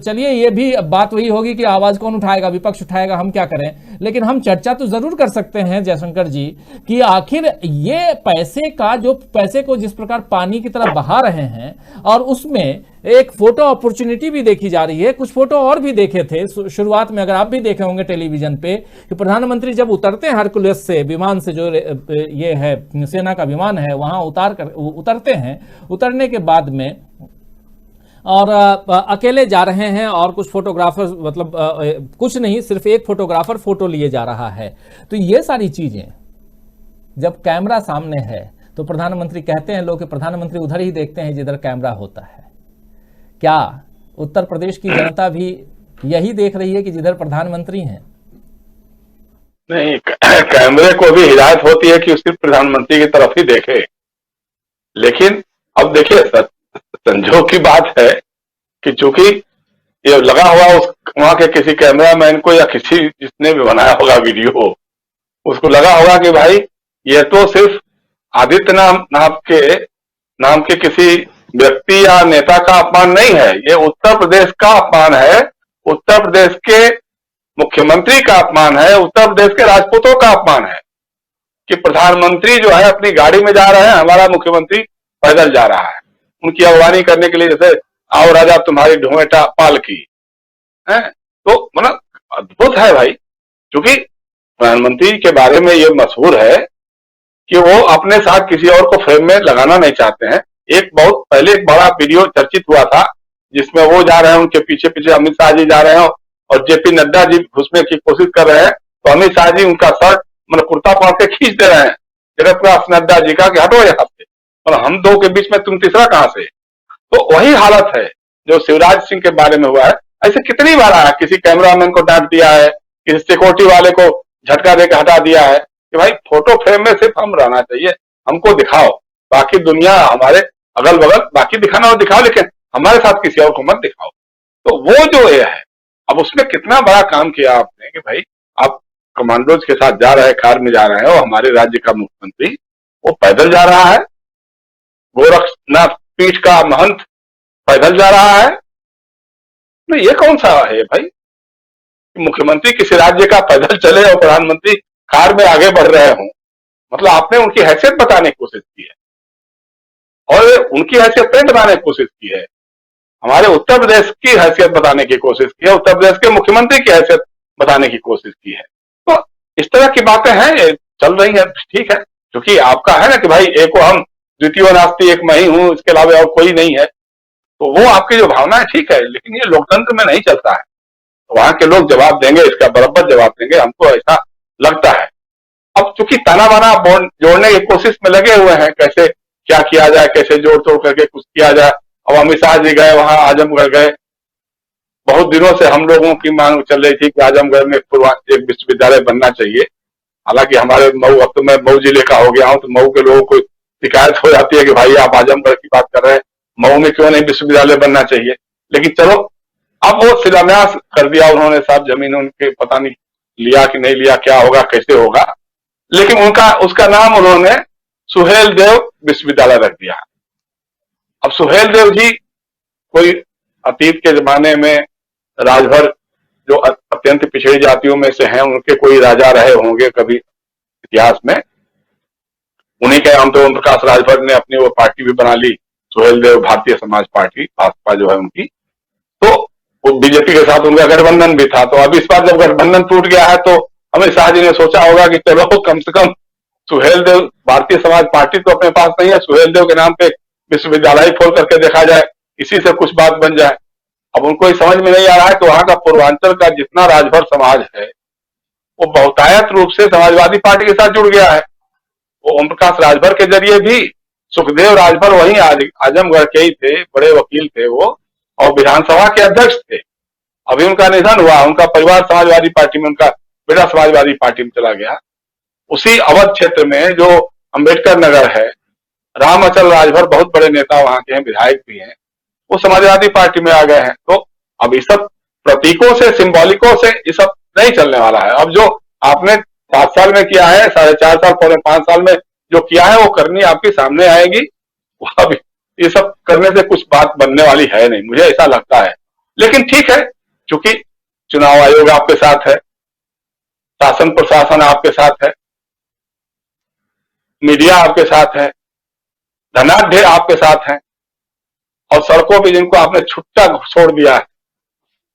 चलिए ये भी बात वही होगी कि आवाज कौन उठाएगा, विपक्ष उठाएगा, हम क्या करें। लेकिन हम चर्चा तो जरूर कर सकते हैं जयशंकर जी कि आखिर ये पैसे को जिस प्रकार पानी की तरह बहा रहे हैं और उसमें एक फोटो अपॉर्चुनिटी भी देखी जा रही है। कुछ फोटो और भी देखे थे शुरुआत में, अगर आप भी देखे होंगे टेलीविजन पे, कि प्रधानमंत्री जब उतरते हैं हरकुलस से, विमान से, जो ये है सेना का विमान है, वहां उतरते हैं, उतरने के बाद में और अकेले जा रहे हैं और कुछ फोटोग्राफर, मतलब कुछ नहीं, सिर्फ एक फोटोग्राफर फोटो लिए जा रहा है। तो ये सारी चीजें जब कैमरा सामने है तो प्रधानमंत्री कहते हैं लोग कि प्रधानमंत्री उधर ही देखते हैं जिधर कैमरा होता है। क्या उत्तर प्रदेश की जनता भी यही देख रही है कि जिधर प्रधानमंत्री हैं? नहीं, कैमरे को भी हिदायत होती है कि उसकी प्रधानमंत्री की तरफ ही देखे। लेकिन अब देखिए, संजोग की बात है कि चूंकि ये लगा हुआ उस वहां के किसी कैमरामैन को या किसी जिसने भी बनाया होगा वीडियो, उसको लगा होगा कि भाई ये तो सिर्फ आदित्य नाम के किसी व्यक्ति या नेता का अपमान नहीं है, ये उत्तर प्रदेश का अपमान है, उत्तर प्रदेश के मुख्यमंत्री का अपमान है, उत्तर प्रदेश के राजपूतों का अपमान है कि प्रधानमंत्री जो है अपनी गाड़ी में जा रहे हैं, हमारा मुख्यमंत्री पैदल जा रहा है उनकी अगवानी करने के लिए। जैसे आओ राजा तुम्हारी ढूंढेटा पालकी है, तो मतलब अद्भुत है भाई। क्योंकि प्रधानमंत्री के बारे में ये मशहूर है कि वो अपने साथ किसी और को फ्रेम में लगाना नहीं चाहते हैं। बहुत पहले एक बड़ा वीडियो चर्चित हुआ था जिसमें वो जा रहे हैं, उनके पीछे पीछे अमित शाह जी जा रहे हैं और जेपी नड्डा जी घुसने की कोशिश कर रहे हैं, तो अमित शाह जी उनका शर्ट मतलब कुर्ता पहन के खींच दे रहे हैं जगत प्रकाश नड्डा जी का कि हटो यहाँ से, और हम दो के बीच में तुम तीसरा कहां से। तो वही हालत है जो शिवराज सिंह के बारे में हुआ है। ऐसे कितनी बार आया, किसी कैमरामैन को डांट दिया है, किसी सिक्योरिटी वाले को झटका देकर हटा दिया है कि भाई फोटो फ्रेम में सिर्फ हम रहना चाहिए, हमको दिखाओ, बाकी दुनिया हमारे अगल बगल बाकी दिखाना हो दिखाओ, लेकिन हमारे साथ किसी और को मत दिखाओ। तो वो जो ये है, अब उसमें कितना बड़ा काम किया आपने कि भाई आप कमांडोज के साथ जा रहे हैं, कार में जा रहे हैं, और हमारे राज्य का मुख्यमंत्री वो पैदल जा रहा है, गोरखनाथ पीठ का महंत पैदल जा रहा है। तो ये कौन सा है भाई, मुख्यमंत्री किसी राज्य का पैदल चले और प्रधानमंत्री कार में आगे बढ़ रहे हों? मतलब आपने उनकी हैसियत बताने की कोशिश की है और उनकी हैसियत नहीं बताने की कोशिश की है, हमारे उत्तर प्रदेश की हैसियत बताने की कोशिश की है, उत्तर प्रदेश के मुख्यमंत्री की हैसियत बताने की कोशिश की है। तो इस तरह की बातें हैं, चल रही है, ठीक है, क्योंकि आपका है ना कि भाई एको हम द्वितीय नास्ति, एक मैं ही हूं, इसके अलावा और कोई नहीं है, तो वो आपकी जो भावना है ठीक है, लेकिन ये लोकतंत्र में नहीं चलता है। तो वहां के लोग जवाब देंगे, इसका बराबर जवाब देंगे, हमको ऐसा लगता है। अब चूंकि ताना बाना जोड़ने की कोशिश में लगे हुए हैं, कैसे क्या किया जाए, कैसे जोड़ तोड़ करके कुछ किया जाए। अब अमित शाह जी गए वहां, आजमगढ़ गए, बहुत दिनों से हम लोगों की मांग चल रही थी कि आजमगढ़ में एक विश्वविद्यालय बनना चाहिए। हालांकि हमारे मऊ, अब तो मैं मऊ जिले का हो गया हूं, तो मऊ के लोगों को शिकायत हो जाती है कि भाई आप आजमगढ़ की बात कर रहे हैं, मऊ में क्यों नहीं विश्वविद्यालय बनना चाहिए। लेकिन चलो, अब वो शिलान्यास कर दिया उन्होंने, साहब जमीन उनके पता नहीं लिया कि नहीं लिया, क्या होगा कैसे होगा, लेकिन उसका नाम उन्होंने सुहेल देव विश्वविद्यालय रख दिया। अब सुहेल देव जी कोई अतीत के जमाने में राजभर जो अत्यंत पिछड़ी जातियों में से हैं, उनके कोई राजा रहे होंगे कभी इतिहास में, उन्हीं के नाम पे ओम प्रकाश राजभर ने अपनी वो पार्टी भी बना ली, सुहेल देव भारतीय समाज पार्टी, भाजपा जो है उनकी। तो वो बीजेपी के साथ उनका गठबंधन भी था। तो अब इस बार जब गठबंधन टूट गया है, तो अमित शाह जी ने सोचा होगा कि चलो कम से कम सुहेल देव भारतीय समाज पार्टी तो अपने पास नहीं है, सुहेल देव के नाम पे विश्वविद्यालय खोल करके देखा जाए, इसी से कुछ बात बन जाए। अब उनको समझ में नहीं आ रहा है कि वहां का पूर्वांचल का जितना राजभर समाज है वो बहुतायत रूप से समाजवादी पार्टी के साथ जुड़ गया है। वो ओम प्रकाश राजभर के जरिए भी सुखदेव राजभर वहीं आजमगढ़ के ही थे, बड़े वकील थे वो, और विधानसभा के अध्यक्ष थे। अभी उनका निधन हुआ, उनका परिवार समाजवादी पार्टी में, उनका बेटा समाजवादी पार्टी में चला गया। उसी अवध क्षेत्र में जो अंबेडकर नगर है, राम अचल राजभर बहुत बड़े नेता वहां के हैं, विधायक भी हैं, वो समाजवादी पार्टी में आ गए हैं। तो अब ये सब प्रतीकों से, सिंबॉलिकों से ये सब नहीं चलने वाला है। अब जो आपने 7 साल में किया है, 4.5 साल, 5 साल में जो किया है, वो करनी आपके सामने आएगी। अब ये सब करने से कुछ बात बनने वाली है नहीं, मुझे ऐसा लगता है। लेकिन ठीक है, चूंकि चुनाव आयोग आपके साथ है, शासन प्रशासन आपके साथ है, मीडिया आपके साथ है, धनाढ्य आपके साथ हैं, और सड़कों पे जिनको आपने छुट्टा छोड़ दिया है।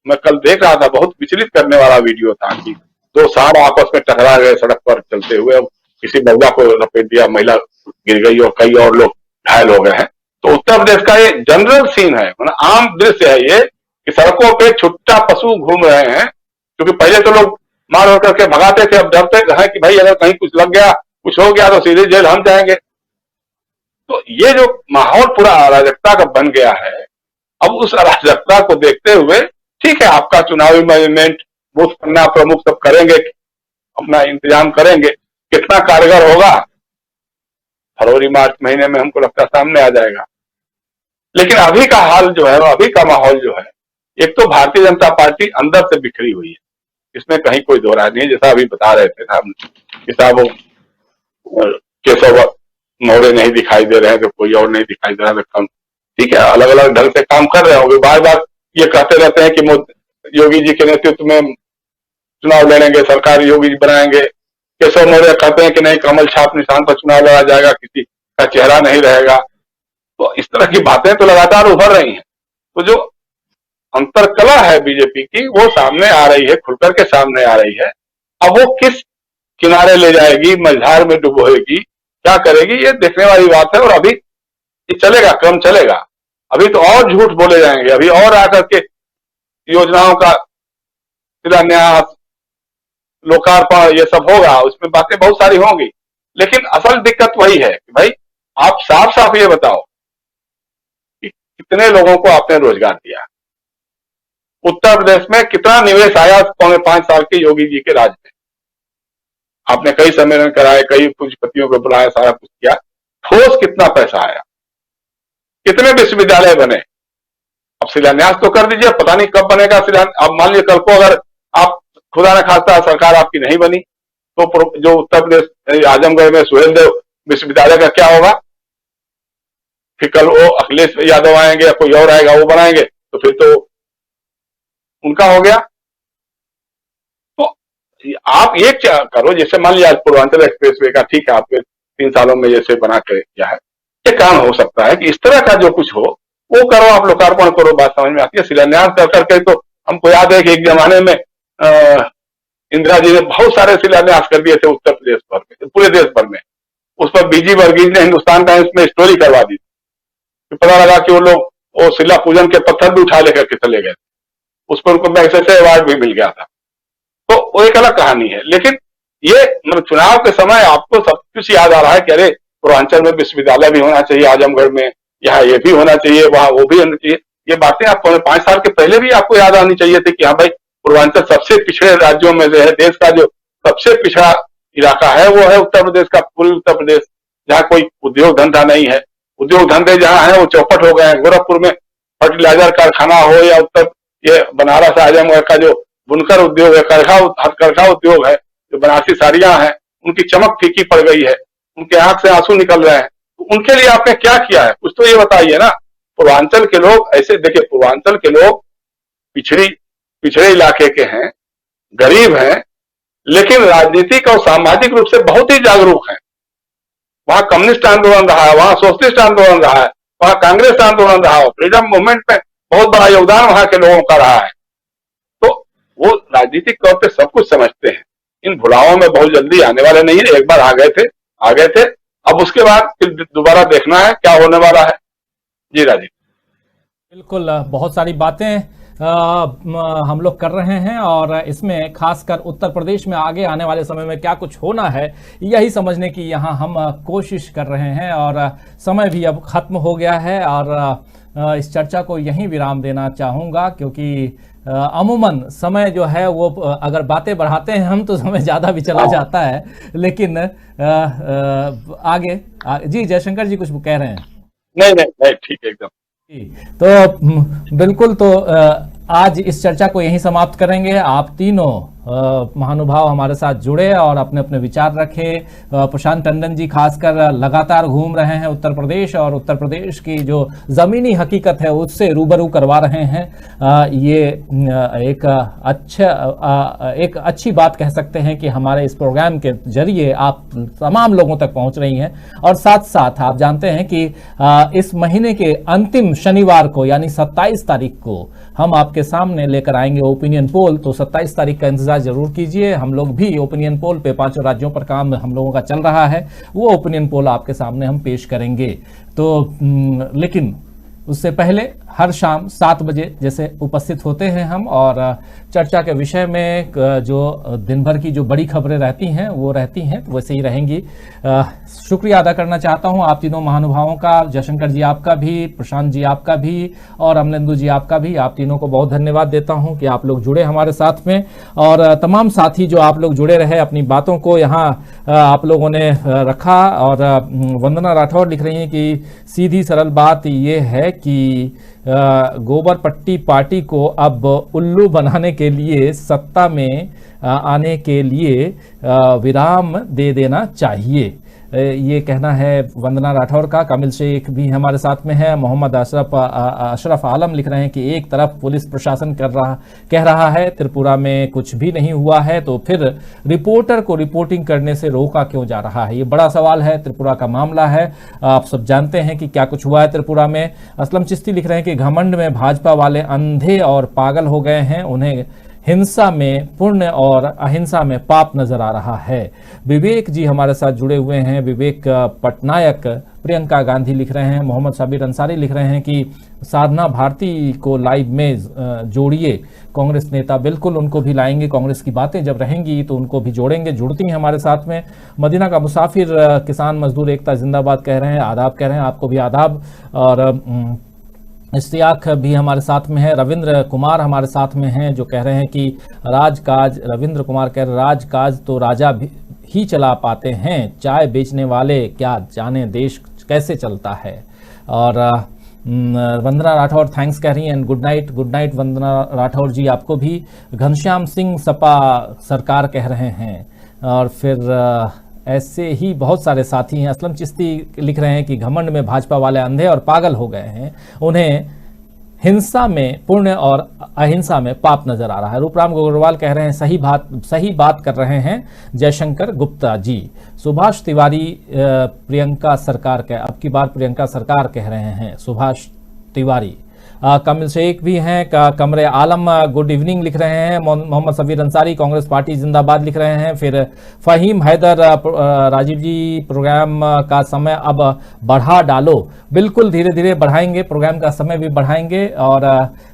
मैं कल देख रहा था, बहुत विचलित करने वाला वीडियो था कि 2 सांड आपस में टकरा गए सड़क पर चलते हुए, किसी महिला को लपेट दिया, महिला गिर गई और कई और लोग घायल हो गए हैं। तो उत्तर प्रदेश का ये जनरल सीन है, मतलब आम दृश्य है ये, कि सड़कों पे छुट्टा पशु घूम रहे हैं। क्योंकि पहले तो लोग मार मार करके भगाते थे, अब डरते हैं कि भाई अगर कहीं कुछ लग गया, कुछ हो गया तो सीधे जेल हम जाएंगे। तो ये जो माहौल पूरा अराजकता का बन गया है, अब उस अराजकता को देखते हुए ठीक है, आपका चुनावी मैनेजमेंट, बूथ पन्ना प्रमुख सब करेंगे, अपना इंतजाम करेंगे, कितना कारगर होगा फरवरी मार्च महीने में हमको लगता है सामने आ जाएगा। लेकिन अभी का हाल जो है, अभी का माहौल जो है, एक तो भारतीय जनता पार्टी अंदर से बिखरी हुई है, इसमें कहीं कोई दो राय नहीं है। जैसा अभी बता रहे थे कि साहब केशव मौर्य नहीं दिखाई दे रहे हैं, तो कोई और नहीं दिखाई दे रहा है, तो ठीक है, अलग अलग ढंग से काम कर रहे होंगे। बार बार ये कहते रहते हैं कि योगी जी के नेतृत्व में चुनाव लड़ेंगे, सरकार योगी जी बनाएंगे। केशव मौर्य कहते हैं कि नहीं, कमल छाप निशान पर चुनाव लड़ा जाएगा, किसी का चेहरा नहीं रहेगा। तो इस तरह की बातें तो लगातार उभर रही हैं। तो जो अंतरकला है बीजेपी की, वो सामने आ रही है, खुलकर के सामने आ रही है। अब वो किस किनारे ले जाएगी, मझधार में डुबोएगी, क्या करेगी, ये देखने वाली बात है। और अभी ये चलेगा, क्रम चलेगा, अभी तो और झूठ बोले जाएंगे, अभी और आकर के योजनाओं का शिलान्यास, लोकार्पण, ये सब होगा, उसमें बातें बहुत सारी होंगी। लेकिन असल दिक्कत वही है कि भाई आप साफ साफ ये बताओ कि कितने लोगों को आपने रोजगार दिया, उत्तर प्रदेश में कितना निवेश आया 5.5 साल के योगी जी के राज में। आपने कई सम्मेलन कराए, कई पूंजीपतियों को बुलाया, सारा कुछ किया, ठोस कितना पैसा आया, कितने विश्वविद्यालय बने। अब शिलान्यास तो कर दीजिए, पता नहीं कब बनेगा शिलान्यास। अब मान लीजिए कल को अगर आप खुदा न खास्ता सरकार आपकी नहीं बनी, तो जो उत्तर प्रदेश आजमगढ़ में सुहेलदेव विश्वविद्यालय का क्या होगा? फिर कल वो अखिलेश यादव आएंगे या कोई और आएगा, वो बनाएंगे, तो फिर तो उनका हो गया। तो आप एक करो, जैसे मान लिया पूर्वांचल एक्सप्रेसवे का, ठीक है, आपके 3 सालों में जैसे बना के किया है, ये काम हो सकता है कि इस तरह का जो कुछ हो वो करो, आप लोकार्पण करो, बात समझ में आती है। शिलान्यास कर करके तो हमको याद है कि एक जमाने में इंदिरा जी ने बहुत सारे शिलान्यास कर दिए थे उत्तर प्रदेश भर में, पूरे देश भर में। उस पर बीजी वर्गीज ने हिंदुस्तान टाइम्स में स्टोरी करवा दी, तो पता लगा कि वो लोग वो शिला पूजन के पत्थर भी उठा लेकर के चले गए, उस पर उनको मैग्सेसे अवार्ड भी मिल गया था। तो वो एक अलग कहानी है। लेकिन ये मतलब चुनाव के समय आपको सब कुछ याद आ रहा है कि अरे पूर्वांचल में विश्वविद्यालय भी होना चाहिए, आजमगढ़ में यहाँ ये भी होना चाहिए, वहां वो भी होना चाहिए। ये बातें आपको 5 साल के पहले भी आपको याद आनी चाहिए थी कि हाँ भाई, पूर्वांचल सबसे पिछड़े राज्यों में से है, देश का जो सबसे पिछड़ा इलाका है वो है उत्तर प्रदेश का, पूर्वी उत्तर प्रदेश, जहाँ कोई उद्योग धंधा नहीं है। उद्योग धंधे जहाँ है वो चौपट हो गए हैं। गोरखपुर में फर्टिलाइजर कारखाना हो या उत्तर ये बनारस आजमगढ़ का जो बुनकर उद्योग है, हथकरघा उद्योग है, जो बनारसी साड़ियां हैं, उनकी चमक फीकी पड़ गई है, उनके आंख से आंसू निकल रहे हैं। तो उनके लिए आपने क्या किया है, कुछ तो ये बताइए ना। पूर्वांचल के लोग ऐसे, देखिए पूर्वांचल के लोग पिछड़े इलाके के हैं, गरीब हैं, लेकिन राजनीतिक और सामाजिक रूप से बहुत ही जागरूक हैं। वहां कम्युनिस्ट आंदोलन रहा है, वहां सोशलिस्ट आंदोलन रहा है, वहां कांग्रेस आंदोलन रहा है, फ्रीडम मूवमेंट में बहुत बड़ा योगदान वहां के लोगों का रहा है। तो वो राजनीतिक तौर पे सब कुछ समझते हैं। इन भुलाओं में बहुत जल्दी आने वाले नहीं है। एक बार आ गए थे, अब उसके बाद फिर दोबारा देखना है क्या होने वाला है। जी राजीव। बिल्कुल, बहुत सारी बातें हम लोग कर रहे हैं और इसमें खासकर उत्तर प्रदेश में आगे आने वाले समय में क्या कुछ होना है यही समझने की यहाँ हम कोशिश कर रहे हैं। और समय भी अब खत्म हो गया है और इस चर्चा को यहीं विराम देना चाहूँगा, क्योंकि अमूमन समय जो है वो अगर बातें बढ़ाते हैं हम तो समय ज़्यादा भी चला जाता है। लेकिन आगे जी जयशंकर जी कुछ कह रहे हैं? नहीं ठीक है एकदम। तो बिल्कुल, तो आज इस चर्चा को यहीं समाप्त करेंगे। आप तीनों महानुभाव हमारे साथ जुड़े और अपने अपने विचार रखे। प्रशांत टंडन जी खासकर लगातार घूम रहे हैं उत्तर प्रदेश और उत्तर प्रदेश की जो जमीनी हकीकत है उससे रूबरू करवा रहे हैं। ये एक अच्छी बात कह सकते हैं कि हमारे इस प्रोग्राम के जरिए आप तमाम लोगों तक पहुंच रही हैं। और साथ साथ आप जानते हैं कि इस महीने के अंतिम शनिवार को यानी 27 तारीख को हम आपके सामने लेकर आएंगे ओपिनियन पोल। तो 27 तारीख का इंतजार जरूर कीजिए। हम लोग भी ओपिनियन पोल पे 5 राज्यों पर काम हम लोगों का चल रहा है, वो ओपिनियन पोल आपके सामने हम पेश करेंगे। तो लेकिन उससे पहले हर शाम 7 बजे जैसे उपस्थित होते हैं हम और चर्चा के विषय में जो दिन भर की जो बड़ी खबरें रहती हैं वो रहती हैं, तो वैसे ही रहेंगी। शुक्रिया अदा करना चाहता हूं आप तीनों महानुभावों का, जयशंकर जी आपका भी, प्रशांत जी आपका भी और अमलेंदु जी आपका भी। आप तीनों को बहुत धन्यवाद देता हूं कि आप लोग जुड़े हमारे साथ में। और तमाम साथी जो आप लोग जुड़े रहे, अपनी बातों को यहाँ आप लोगों ने रखा। और वंदना राठौर लिख रही हैं कि सीधी सरल बात ये है कि गोबर पट्टी पार्टी को अब उल्लू बनाने के लिए सत्ता में आने के लिए विराम दे देना चाहिए। ये कहना है वंदना राठौर का। कामिल शेख भी हमारे साथ में है। मोहम्मद अशरफ आलम लिख रहे हैं कि एक तरफ पुलिस प्रशासन कह रहा है त्रिपुरा में कुछ भी नहीं हुआ है, तो फिर रिपोर्टर को रिपोर्टिंग करने से रोका क्यों जा रहा है? ये बड़ा सवाल है, त्रिपुरा का मामला है। आप सब जानते हैं कि क्या कुछ हुआ है त्रिपुरा में। असलम चिश्ती लिख रहे हैं कि घमंड में भाजपा वाले अंधे और पागल हो गए हैं, उन्हें हिंसा में पुण्य और अहिंसा में पाप नजर आ रहा है। विवेक जी हमारे साथ जुड़े हुए हैं, विवेक पटनायक। प्रियंका गांधी लिख रहे हैं। मोहम्मद साबिर अंसारी लिख रहे हैं कि साधना भारती को लाइव में जोड़िए कांग्रेस नेता। बिल्कुल उनको भी लाएंगे, कांग्रेस की बातें जब रहेंगी तो उनको भी जोड़ेंगे। जुड़ती हैं हमारे साथ में। मदीना का मुसाफिर किसान मजदूर एकता जिंदाबाद कह रहे हैं, आदाब कह रहे हैं, आपको भी आदाब। और इश्तियाक भी हमारे साथ में है। रविंद्र कुमार हमारे साथ में हैं जो कह रहे हैं कि राजकाज, रविंद्र कुमार कह रहे राजकाज तो राजा ही चला पाते हैं, चाय बेचने वाले क्या जाने देश कैसे चलता है। और वंदना राठौर थैंक्स कह रही हैं। गुड नाइट वंदना राठौर जी आपको भी। घनश्याम सिंह सपा सरकार कह रहे हैं। और फिर ऐसे ही बहुत सारे साथी हैं। असलम चिश्ती लिख रहे हैं कि घमंड में भाजपा वाले अंधे और पागल हो गए हैं, उन्हें हिंसा में पुण्य और अहिंसा में पाप नजर आ रहा है। रूपराम गोगरवाल कह रहे हैं सही बात कर रहे हैं जयशंकर गुप्ता जी। सुभाष तिवारी प्रियंका सरकार अब की बार प्रियंका सरकार कह रहे हैं सुभाष तिवारी। कामिल शेख भी हैं। कमरे आलम गुड इवनिंग लिख रहे हैं। मोहम्मद सबीर अंसारी कांग्रेस पार्टी जिंदाबाद लिख रहे हैं। फिर फहीम हैदर राजीव जी प्रोग्राम का समय अब बढ़ा डालो। बिल्कुल धीरे धीरे बढ़ाएंगे, प्रोग्राम का समय भी बढ़ाएंगे और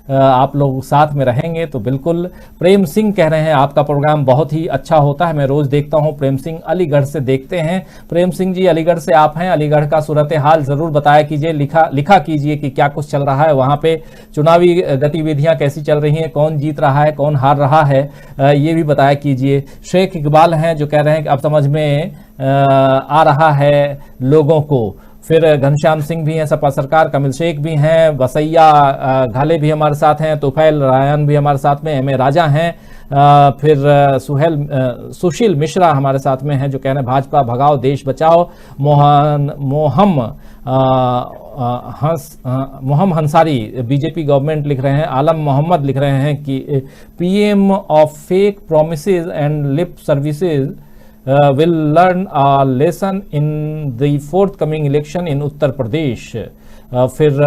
आप लोग साथ में रहेंगे तो बिल्कुल। प्रेम सिंह कह रहे हैं आपका प्रोग्राम बहुत ही अच्छा होता है, मैं रोज देखता हूं। प्रेम सिंह अलीगढ़ से देखते हैं। प्रेम सिंह जी अलीगढ़ से आप हैं, अलीगढ़ का सूरत हाल जरूर बताया कीजिए, लिखा कीजिए कि क्या कुछ चल रहा है वहां पे, चुनावी गतिविधियां कैसी चल रही हैं, कौन जीत रहा है, कौन हार रहा है, ये भी बताया कीजिए। शेख इकबाल हैं जो कह रहे हैं कि अब समझ में आ रहा है लोगों को। फिर घनश्याम सिंह भी हैं सपा सरकार। कमिल शेख भी हैं। वसैया घाले भी हमारे साथ हैं। तोफैल रायन भी हमारे साथ में। एम ए राजा हैं। फिर सुशील मिश्रा हमारे साथ में हैं जो कह रहे हैं भाजपा भगाओ देश बचाओ। मोहम हंसारी बीजेपी गवर्नमेंट लिख रहे हैं। आलम मोहम्मद लिख रहे हैं कि PM of fake promises and lip services will learn a lesson in the forthcoming election in Uttar Pradesh. फिर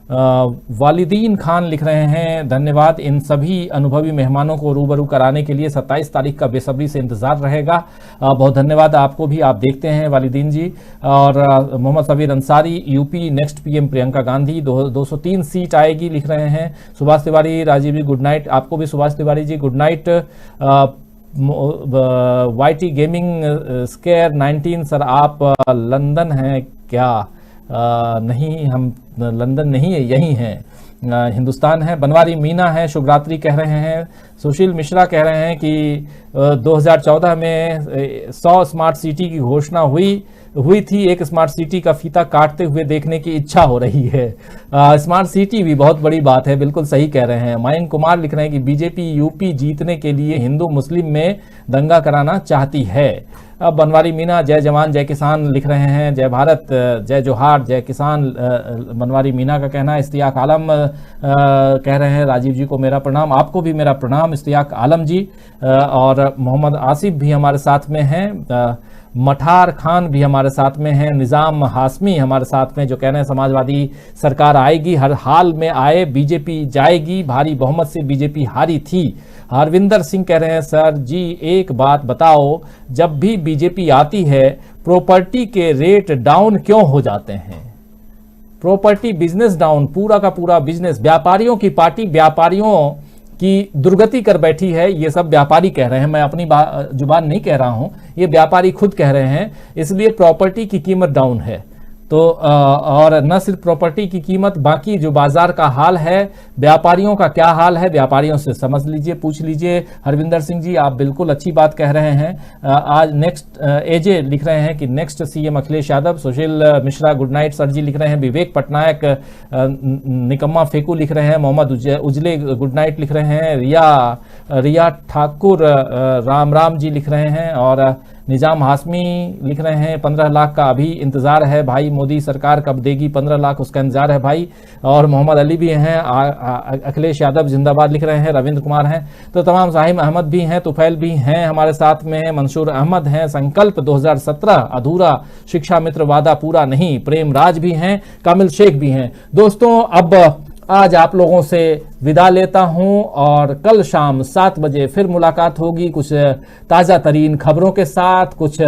वालिदीन खान लिख रहे हैं, धन्यवाद, इन सभी अनुभवी मेहमानों को रूबरू कराने के लिए 27 तारीख का बेसब्री से इंतजार रहेगा। बहुत धन्यवाद आपको भी, आप देखते हैं वालिदीन जी। और Mohammad Sabir Ansari, UP next PM Priyanka Gandhi, 203 seat आएगी लिख रहे हैं। सुभाष तिवारी, राजीव जी गुड नाइट, आपको भी Subhash Tiwari ji good night. YT gaming square 19, sir आप लंदन हैं क्या? नहीं, हम लंदन नहीं है, यही हैं, हिंदुस्तान है। बनवारी मीना है, शुभरात्रि कह रहे हैं। सुशील मिश्रा कह रहे हैं कि 2014 में 100 स्मार्ट सिटी की घोषणा हुई थी, एक स्मार्ट सिटी का फीता काटते हुए देखने की इच्छा हो रही है। स्मार्ट सिटी भी बहुत बड़ी बात है, बिल्कुल सही कह रहे हैं। मयंक कुमार लिख रहे हैं कि बीजेपी यूपी जीतने के लिए हिंदू मुस्लिम में दंगा कराना चाहती है। अब बनवारी मीना, जय जवान जय किसान लिख रहे हैं, जय भारत जय जोहार जय किसान, बनवारी मीना का कहना है। इश्तियाक आलम कह रहे हैं, राजीव जी को मेरा प्रणाम, आपको भी मेरा प्रणाम इश्तियाक आलम जी। और मोहम्मद आसिफ भी हमारे साथ में हैं, मठार खान भी हमारे साथ में हैं, निज़ाम हाशमी हमारे साथ में जो कह रहे हैं समाजवादी सरकार आएगी, हर हाल में आए, बीजेपी जाएगी, भारी बहुमत से बीजेपी हारी थी। हरविंदर सिंह कह रहे हैं, सर जी एक बात बताओ, जब भी बीजेपी आती है प्रॉपर्टी के रेट डाउन क्यों हो जाते हैं? प्रॉपर्टी बिजनेस डाउन, पूरा का पूरा बिजनेस, व्यापारियों की पार्टी व्यापारियों की दुर्गति कर बैठी है, ये सब व्यापारी कह रहे हैं, मैं अपनी जुबान नहीं कह रहा हूं, ये व्यापारी खुद कह रहे हैं, इसलिए प्रॉपर्टी की कीमत डाउन है। तो और न सिर्फ प्रॉपर्टी की कीमत, बाकी जो बाजार का हाल है, व्यापारियों का क्या हाल है, व्यापारियों से समझ लीजिए, पूछ लीजिए। हरविंदर सिंह जी आप बिल्कुल अच्छी बात कह रहे हैं। आज नेक्स्ट एजे लिख रहे हैं कि नेक्स्ट सीएम अखिलेश यादव। सुशील मिश्रा गुड नाइट सर जी लिख रहे हैं। विवेक पटनायक निकम्मा फेकू लिख रहे हैं। मोहम्मद उजले गुड नाइट लिख रहे हैं। रिया ठाकुर राम राम जी लिख रहे हैं। और निजाम हाशमी लिख रहे हैं 15 लाख का अभी इंतजार है भाई, मोदी सरकार कब देगी 15 लाख, उसका इंतजार है भाई। और मोहम्मद अली भी हैं, अखिलेश यादव जिंदाबाद लिख रहे हैं, रविंद्र कुमार हैं, तो तमाम साहिम अहमद भी हैं, तुफैल भी हैं हमारे साथ में, मंसूर अहमद हैं, संकल्प 2017 अधूरा, शिक्षा मित्र वादा पूरा नहीं, प्रेम राज भी हैं, कामिल शेख भी हैं। दोस्तों अब आज आप लोगों से विदा लेता हूं और कल शाम 7 बजे फिर मुलाकात होगी कुछ ताज़ा तरीन खबरों के साथ, कुछ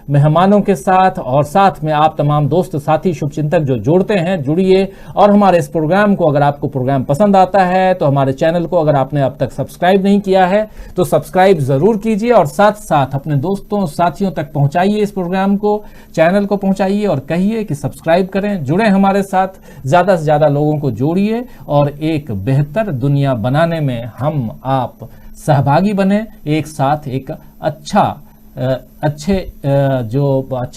मेहमानों के साथ, और साथ में आप तमाम दोस्त साथी शुभचिंतक जो जोड़ते हैं, जुड़िए। और हमारे इस प्रोग्राम को, अगर आपको प्रोग्राम पसंद आता है तो हमारे चैनल को अगर आपने अब तक सब्सक्राइब नहीं किया है तो सब्सक्राइब जरूर कीजिए, और साथ साथ अपने दोस्तों साथियों तक पहुंचाइए इस प्रोग्राम को, चैनल को पहुंचाइए और कहिए कि सब्सक्राइब करें, जुड़े हमारे साथ, ज्यादा से ज्यादा लोगों को जोड़िए और एक बेहतर दुनिया बनाने में हम आप सहभागी बने, एक साथ एक अच्छा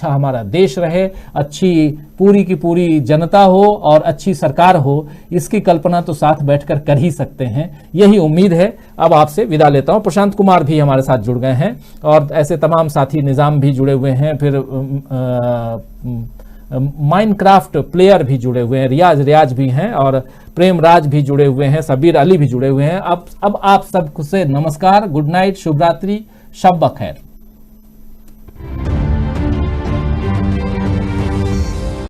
हमारा देश रहे, अच्छी पूरी की पूरी जनता हो और अच्छी सरकार हो, इसकी कल्पना तो साथ बैठकर कर ही सकते हैं, यही उम्मीद है। अब आपसे विदा लेता हूं। प्रशांत कुमार भी हमारे साथ जुड़ गए हैं और ऐसे तमाम साथी, निजाम भी जुड़े हुए हैं, फिर माइनक्राफ्ट प्लेयर भी जुड़े हुए हैं, रियाज भी हैं और प्रेम राज भी जुड़े हुए हैं, सबीर अली भी जुड़े हुए हैं। अब आप सबसे नमस्कार, गुड नाइट, शुभ रात्रि, शब बखैर।